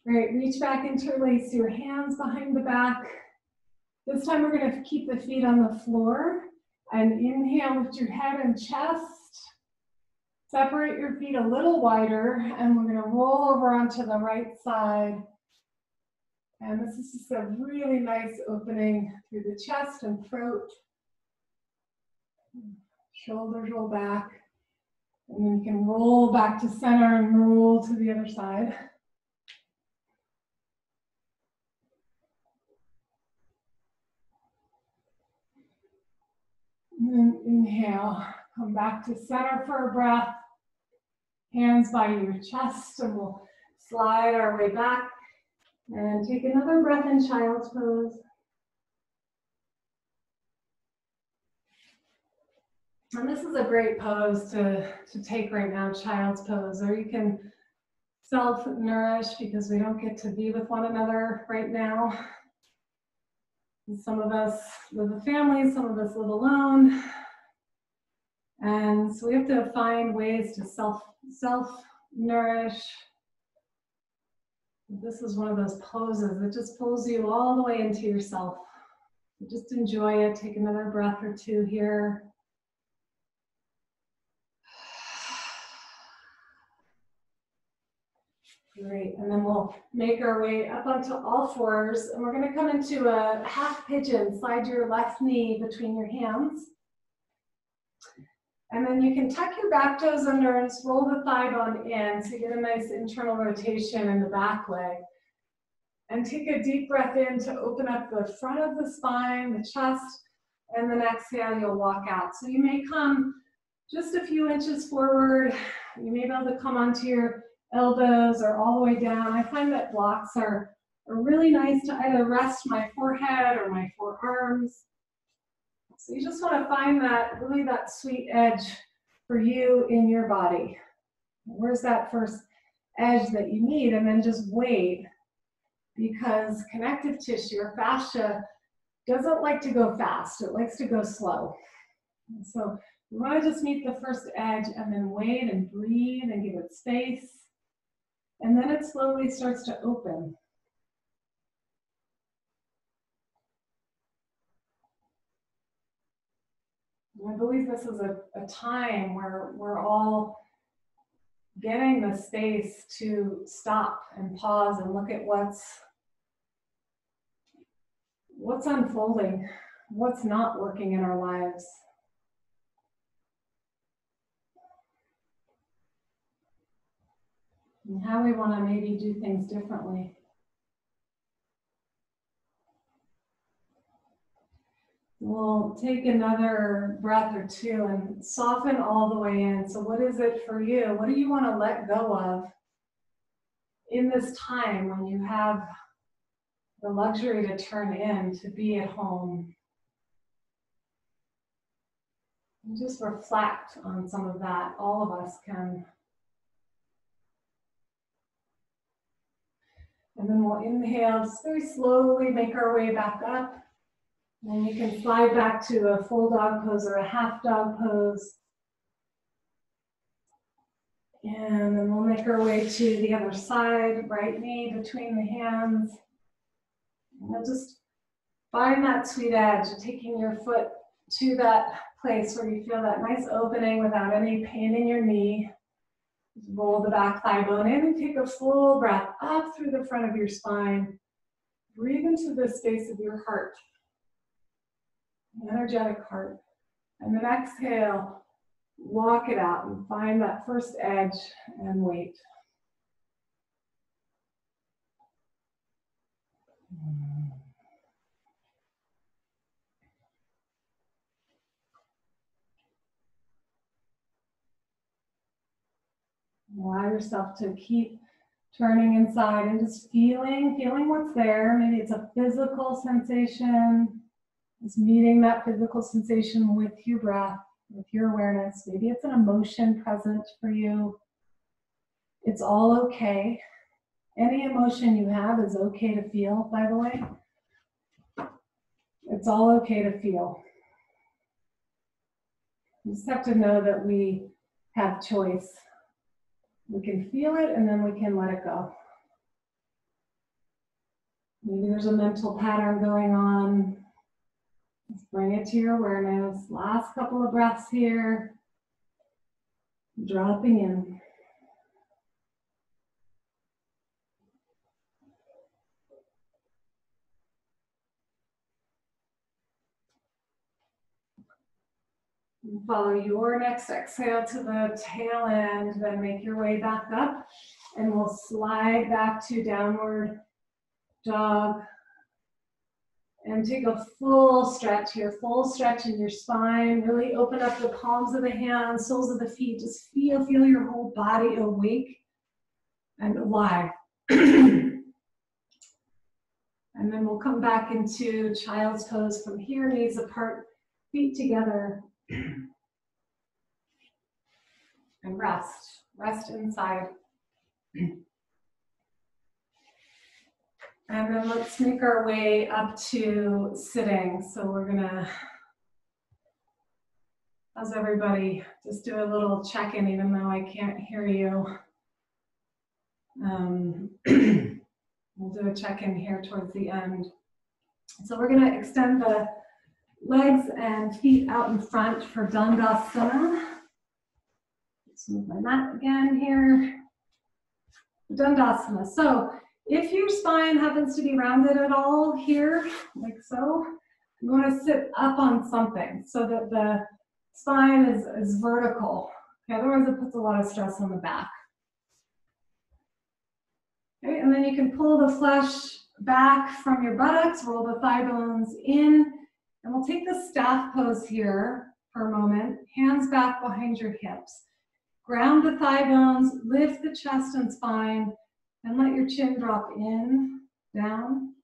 Great, reach back, interlace your hands behind the back. This time we're going to keep the feet on the floor. And inhale, lift your head and chest. Separate your feet a little wider, and we're going to roll over onto the right side. And this is just a really nice opening through the chest and throat. Shoulders roll back. And then you can roll back to center and roll to the other side. And then inhale, come back to center for a breath. Hands by your chest, and we'll slide our way back. And take another breath in child's pose. And this is a great pose to take right now, child's pose, or you can self-nourish because we don't get to be with one another right now. Some of us live with families, some of us live alone. And so we have to find ways to self-nourish. This is one of those poses that just pulls you all the way into yourself. So just enjoy it. Take another breath or two here. Great, and then we'll make our way up onto all fours, and we're going to come into a half pigeon. Slide your left knee between your hands. And then you can tuck your back toes under and just roll the thigh bone in so you get a nice internal rotation in the back leg. And take a deep breath in to open up the front of the spine, the chest, and then exhale, you'll walk out. So you may come just a few inches forward. You may be able to come onto your elbows or all the way down. I find that blocks are really nice to either rest my forehead or my forearms. So you just want to find that, really that sweet edge for you in your body. Where's that first edge that you need? And then just wait, because connective tissue or fascia doesn't like to go fast. It likes to go slow. And so you want to just meet the first edge and then wait and breathe and give it space. And then it slowly starts to open. And I believe this is a time where we're all getting the space to stop and pause and look at what's unfolding, what's not working in our lives. And how we want to maybe do things differently. We'll take another breath or two and soften all the way in. So what is it for you? What do you want to let go of in this time when you have the luxury to turn in, to be at home? And just reflect on some of that. All of us can. And then we'll inhale, just very slowly make our way back up. And you can slide back to a full dog pose or a half dog pose. And then we'll make our way to the other side, right knee between the hands. And we'll just find that sweet edge, taking your foot to that place where you feel that nice opening without any pain in your knee. Just roll the back thigh bone in and take a full breath up through the front of your spine. Breathe into the space of your heart, energetic heart. And then exhale, walk it out and find that first edge and wait. Allow yourself to keep turning inside and just feeling what's there. Maybe it's a physical sensation. Just meeting that physical sensation with your breath, with your awareness. Maybe it's an emotion present for you. It's all okay. Any emotion you have is okay to feel, by the way. It's all okay to feel. You just have to know that we have choice. We can feel it and then we can let it go. Maybe there's a mental pattern going on. Just bring it to your awareness. Last couple of breaths here. Dropping in. Follow your next exhale to the tail end, then make your way back up, and we'll slide back to downward dog. And take a full stretch here, full stretch in your spine. Really open up the palms of the hands, soles of the feet. Just feel your whole body awake and alive. And then we'll come back into child's pose from here, knees apart, feet together. And rest inside. And then let's make our way up to sitting. So we're gonna, how's everybody? Just do a little check-in even though I can't hear you. We'll do a check-in here towards the end. So we're gonna extend the legs and feet out in front for Dandasana. Let's move my mat again here. Dandasana. So if your spine happens to be rounded at all here, like so, you want to sit up on something so that the spine is vertical. Okay, otherwise it puts a lot of stress on the back. Okay, and then you can pull the flesh back from your buttocks, roll the thigh bones in, and we'll take the staff pose here for a moment. Hands back behind your hips. Ground the thigh bones, lift the chest and spine, and let your chin drop in, down.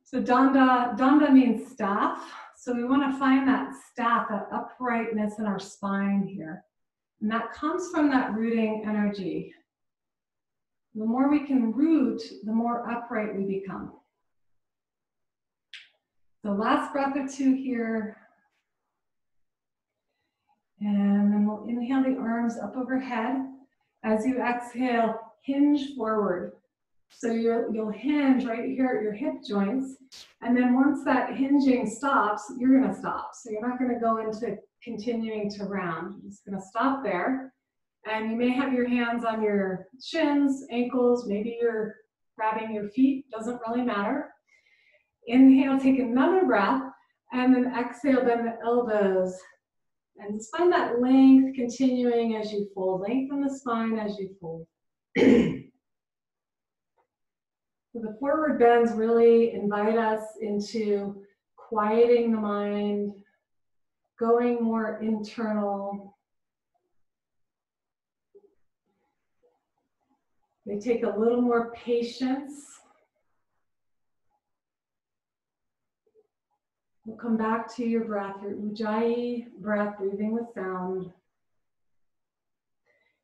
So danda means staff. So we want to find that staff, that uprightness in our spine here. And that comes from that rooting energy. The more we can root, the more upright we become. So last breath or two here. And then we'll inhale the arms up overhead. As you exhale, hinge forward. So you'll hinge right here at your hip joints. And then once that hinging stops, you're gonna stop. So you're not gonna go into continuing to round. You're just gonna stop there. And you may have your hands on your shins, ankles, maybe you're grabbing your feet, doesn't really matter. Inhale, take another breath, and then exhale, bend the elbows. And just find that length continuing as you fold. Lengthen the spine as you fold. So the forward bends really invite us into quieting the mind, going more internal. They take a little more patience. We'll come back to your breath, your Ujjayi breath, breathing with sound.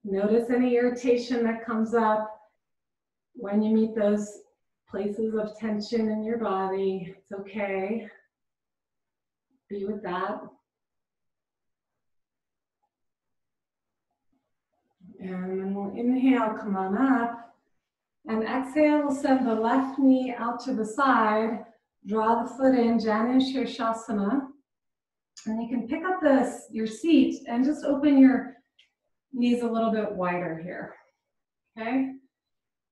Notice any irritation that comes up when you meet those places of tension in your body. It's okay. Be with that. And then we'll inhale, come on up. And exhale, we'll send the left knee out to the side. Draw the foot in, Janu Shirshasana. And you can pick up your seat and just open your knees a little bit wider here. Okay?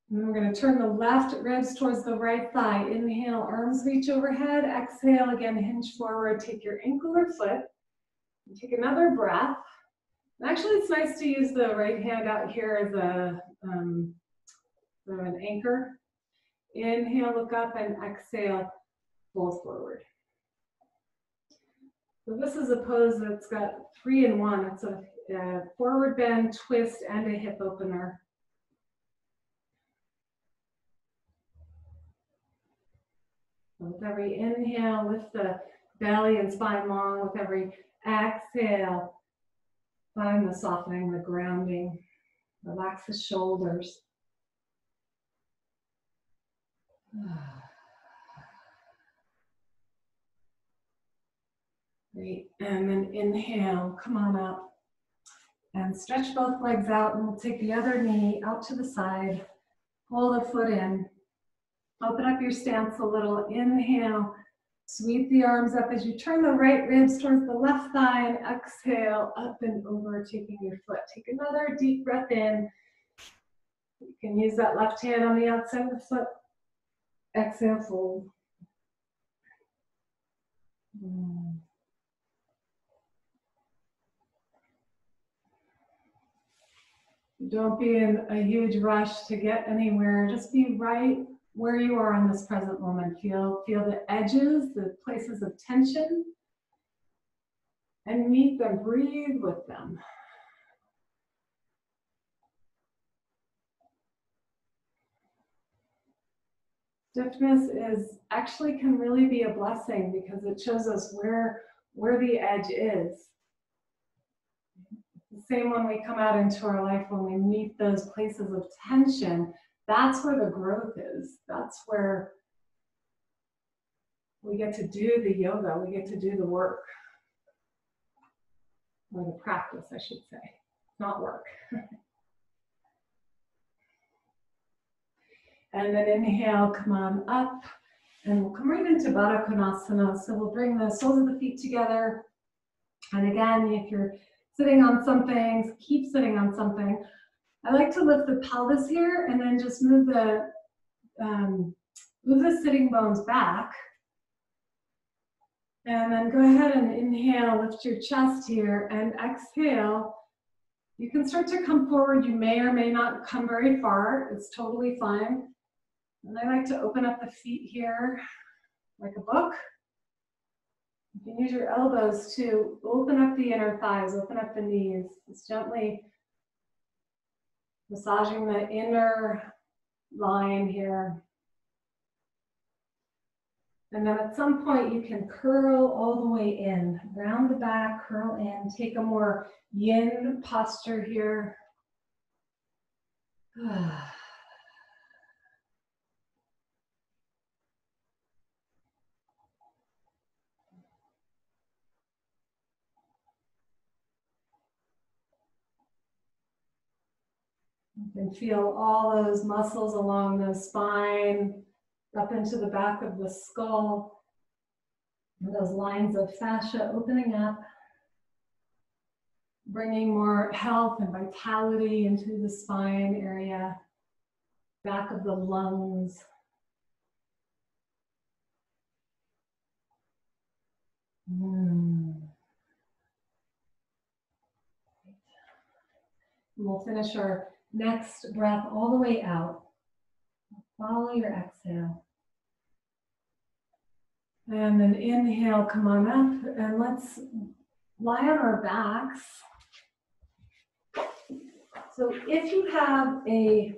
And then we're going to turn the left ribs towards the right thigh. Inhale, arms reach overhead. Exhale, again, hinge forward. Take your ankle or foot. And take another breath. And actually, it's nice to use the right hand out here as an anchor. Inhale, look up, and exhale, fold forward. So this is a pose that's got 3 in 1. It's a forward bend, twist, and a hip opener. With every inhale, lift the belly and spine long. With every exhale, find the softening, the grounding. Relax the shoulders. Great, and then inhale, come on up. And stretch both legs out, and we'll take the other knee out to the side. Pull the foot in. Open up your stance a little. Inhale, Sweep the arms up as you turn the right ribs towards the left thigh and exhale up and over, taking your foot. Take another deep breath in. You can use that left hand on the outside of the foot. Exhale, fold. Don't be in a huge rush to get anywhere. Just be right where you are in this present moment. Feel the edges, the places of tension, and meet them. Breathe with them. Stiffness actually can really be a blessing because it shows us where the edge is. The same when we come out into our life, when we meet those places of tension, that's where the growth is. That's where we get to do the yoga, we get to do the work. Or the practice, I should say, not work. And then inhale, come on up, and we'll come right into Baddha Konasana. So we'll bring the soles of the feet together. And again, if you're sitting on something, keep sitting on something. I like to lift the pelvis here and then just move the sitting bones back. And then go ahead and inhale, lift your chest here, and exhale. You can start to come forward. You may or may not come very far. It's totally fine. And I like to open up the feet here like a book. You can use your elbows to open up the inner thighs, open up the knees. Just gently massaging the inner line here. And then at some point you can curl all the way in, round the back, curl in, take a more yin posture here. You can feel all those muscles along the spine, up into the back of the skull, and those lines of fascia opening up, bringing more health and vitality into the spine area, back of the lungs. We'll finish our next breath all the way out. Follow your exhale. And then inhale, come on up, and let's lie on our backs. So if you have a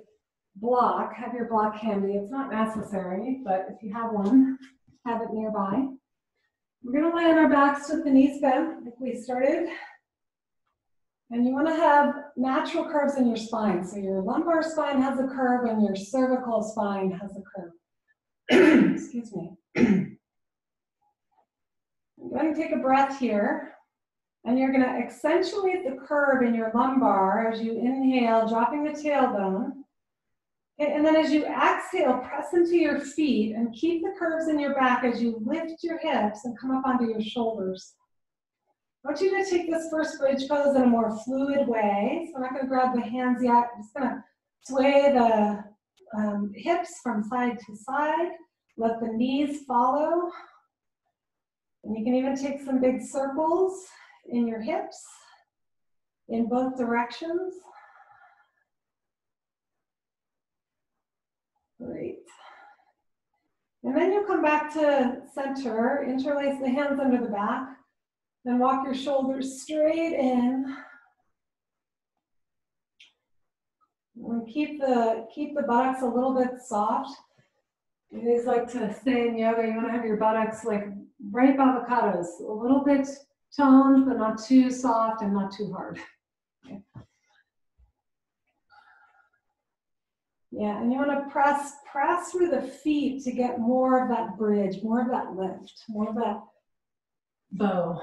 block, have your block handy. It's not necessary, but if you have one, have it nearby. We're going to lie on our backs with the knees bent, like we started. And you want to have natural curves in your spine. So your lumbar spine has a curve and your cervical spine has a curve. Excuse me. I'm going to take a breath here. And you're going to accentuate the curve in your lumbar as you inhale, dropping the tailbone. And then as you exhale, press into your feet and keep the curves in your back as you lift your hips and come up onto your shoulders. I want you to take this first bridge pose in a more fluid way. So I'm not going to grab the hands yet. I'm just going to sway the hips from side to side. Let the knees follow. And you can even take some big circles in your hips in both directions. Great. And then you'll come back to center, interlace the hands under the back, then walk your shoulders straight in. And keep the buttocks a little bit soft. I always like to say in yoga, you want to have your buttocks like ripe avocados, a little bit toned, but not too soft and not too hard. Okay. Yeah, and you want to press through the feet to get more of that bridge, more of that lift, more of that bow.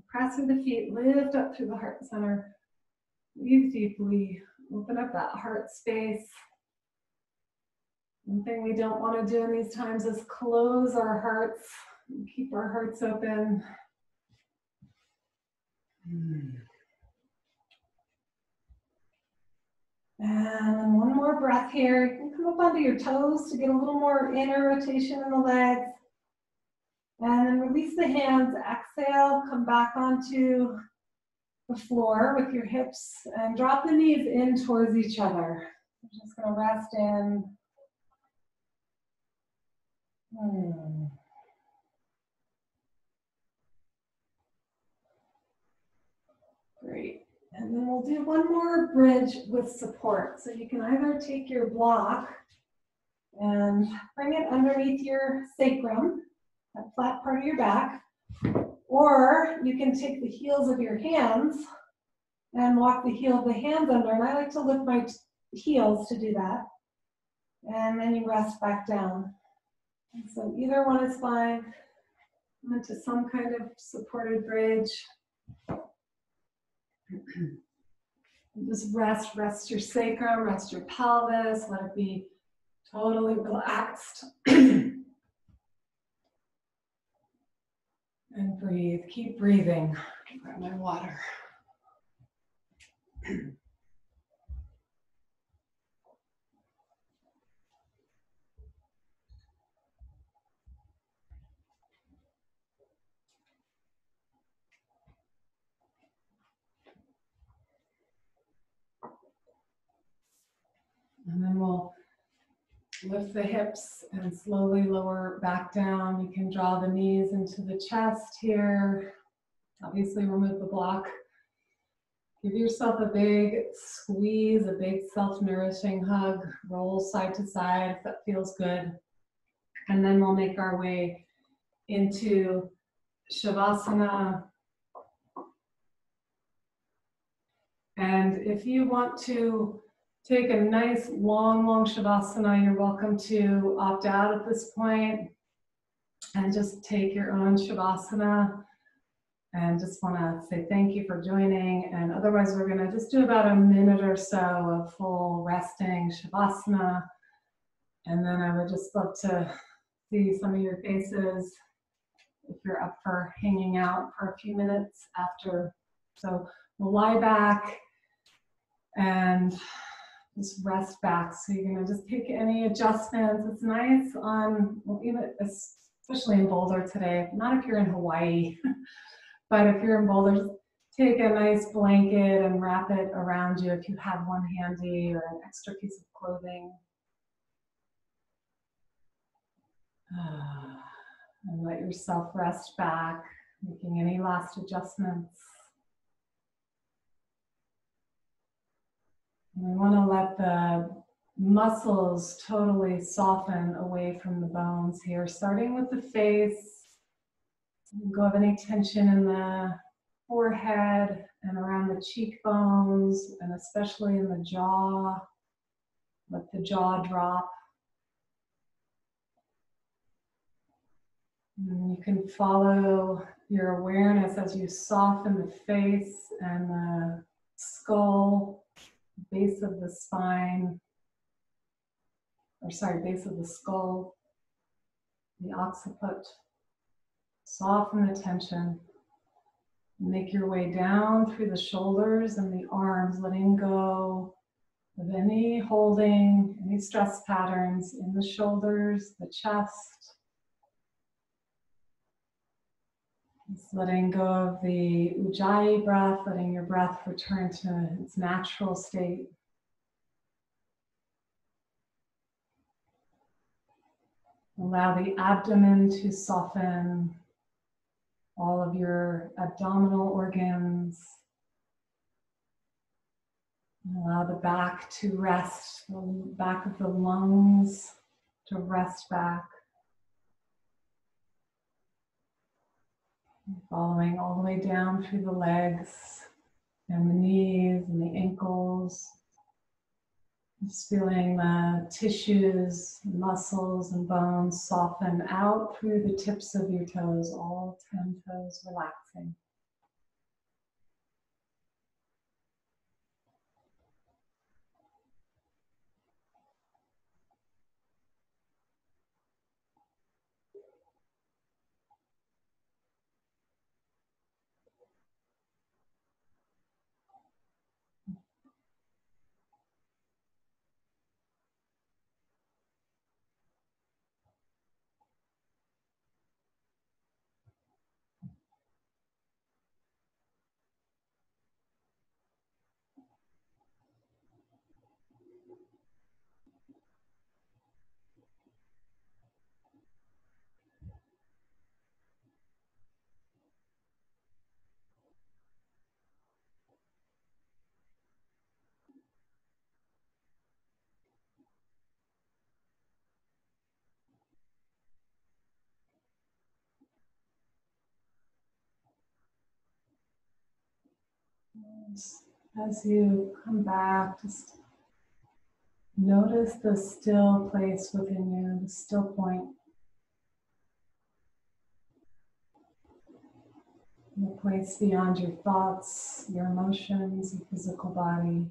Press through the feet, lift up through the heart center. Breathe deeply, open up that heart space. One thing we don't want to do in these times is close our hearts, keep our hearts open. And one more breath here. You can come up onto your toes to get a little more inner rotation in the legs. And then release the hands, exhale, come back onto the floor with your hips and drop the knees in towards each other. I'm just gonna rest in. Great. And then we'll do one more bridge with support. So you can either take your block and bring it underneath your sacrum, that flat part of your back, or you can take the heels of your hands and walk the heel of the hands under. And I like to lift my heels to do that. And then you rest back down. And so either one is fine. Into some kind of supported bridge. Just rest your sacrum, rest your pelvis, let it be totally relaxed. And breathe, keep breathing. Grab my water. And then we'll lift the hips and slowly lower back down. You can draw the knees into the chest here. Obviously remove the block. Give yourself a big squeeze, a big self-nourishing hug. Roll side to side if that feels good. And then we'll make our way into Shavasana. And if you want to take a nice long Shavasana, you're welcome to opt out at this point and just take your own Shavasana. And just want to say thank you for joining. And otherwise, we're going to just do about a minute or so of full resting Shavasana. And then I would just love to see some of your faces if you're up for hanging out for a few minutes after. So we'll lie back and just rest back. So you're going to just take any adjustments. It's nice on, well, even especially in Boulder today, not if you're in Hawaii, but if you're in Boulder, just take a nice blanket and wrap it around you if you have one handy, or an extra piece of clothing. And let yourself rest back, making any last adjustments. And we want to let the muscles totally soften away from the bones here, starting with the face. Go of any tension in the forehead and around the cheekbones, and especially in the jaw. Let the jaw drop. And you can follow your awareness as you soften the face and the skull, base of the spine, base of the skull, the occiput. Soften the tension. Make your way down through the shoulders and the arms, letting go of any holding, any stress patterns in the shoulders, the chest. Just letting go of the Ujjayi breath, letting your breath return to its natural state. Allow the abdomen to soften, all of your abdominal organs. Allow the back to rest, the back of the lungs to rest back. Following all the way down through the legs and the knees and the ankles. Just feeling the tissues, muscles, and bones soften out through the tips of your toes, all 10 toes relaxing. As you come back, just notice the still place within you, the still point, the place beyond your thoughts, your emotions, your physical body.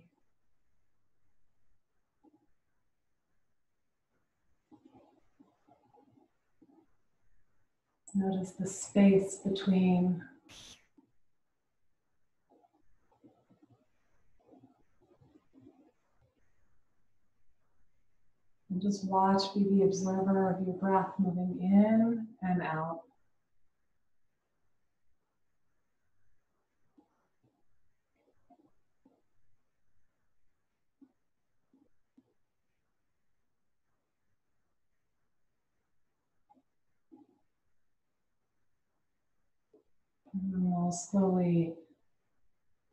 Notice the space between. And just watch, be the observer of your breath moving in and out. And then we'll slowly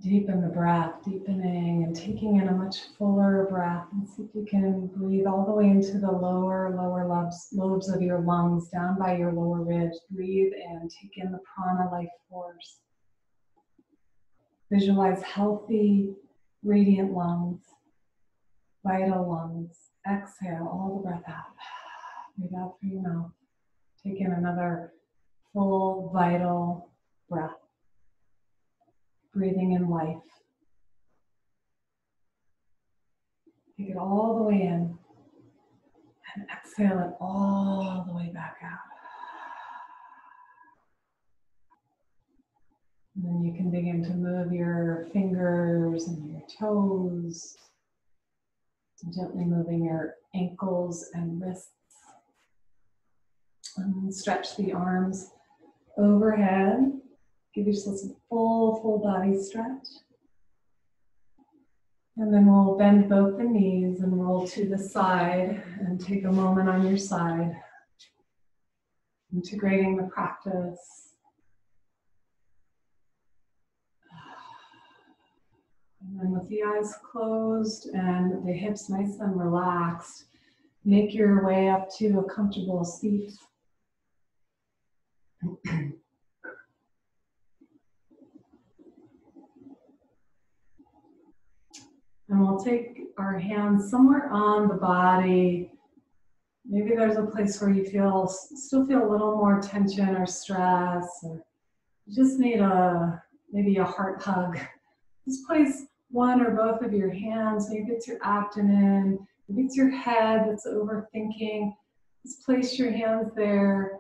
deepen the breath, deepening and taking in a much fuller breath. And see if you can breathe all the way into the lower lobes of your lungs, down by your lower ribs. Breathe in, take in the prana life force. Visualize healthy, radiant lungs, vital lungs. Exhale all the breath out. Breathe out through your mouth. Take in another full, vital breath. Breathing in life. Take it all the way in and exhale it all the way back out. And then you can begin to move your fingers and your toes, gently moving your ankles and wrists. And stretch the arms overhead. Give yourself a full body stretch. And then we'll bend both the knees and roll to the side and take a moment on your side, integrating the practice. And then with the eyes closed and the hips nice and relaxed, make your way up to a comfortable seat. And we'll take our hands somewhere on the body. Maybe there's a place where you still feel a little more tension or stress, or you just need maybe a heart hug. Just place one or both of your hands. Maybe it's your abdomen, maybe it's your head that's overthinking. Just place your hands there.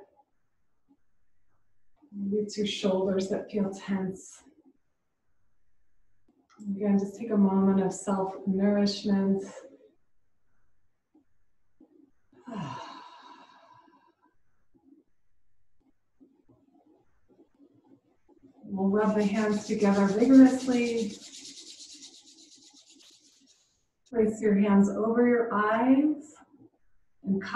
Maybe it's your shoulders that feel tense. Again, just take a moment of self-nourishment. We'll rub the hands together vigorously. Place your hands over your eyes and cover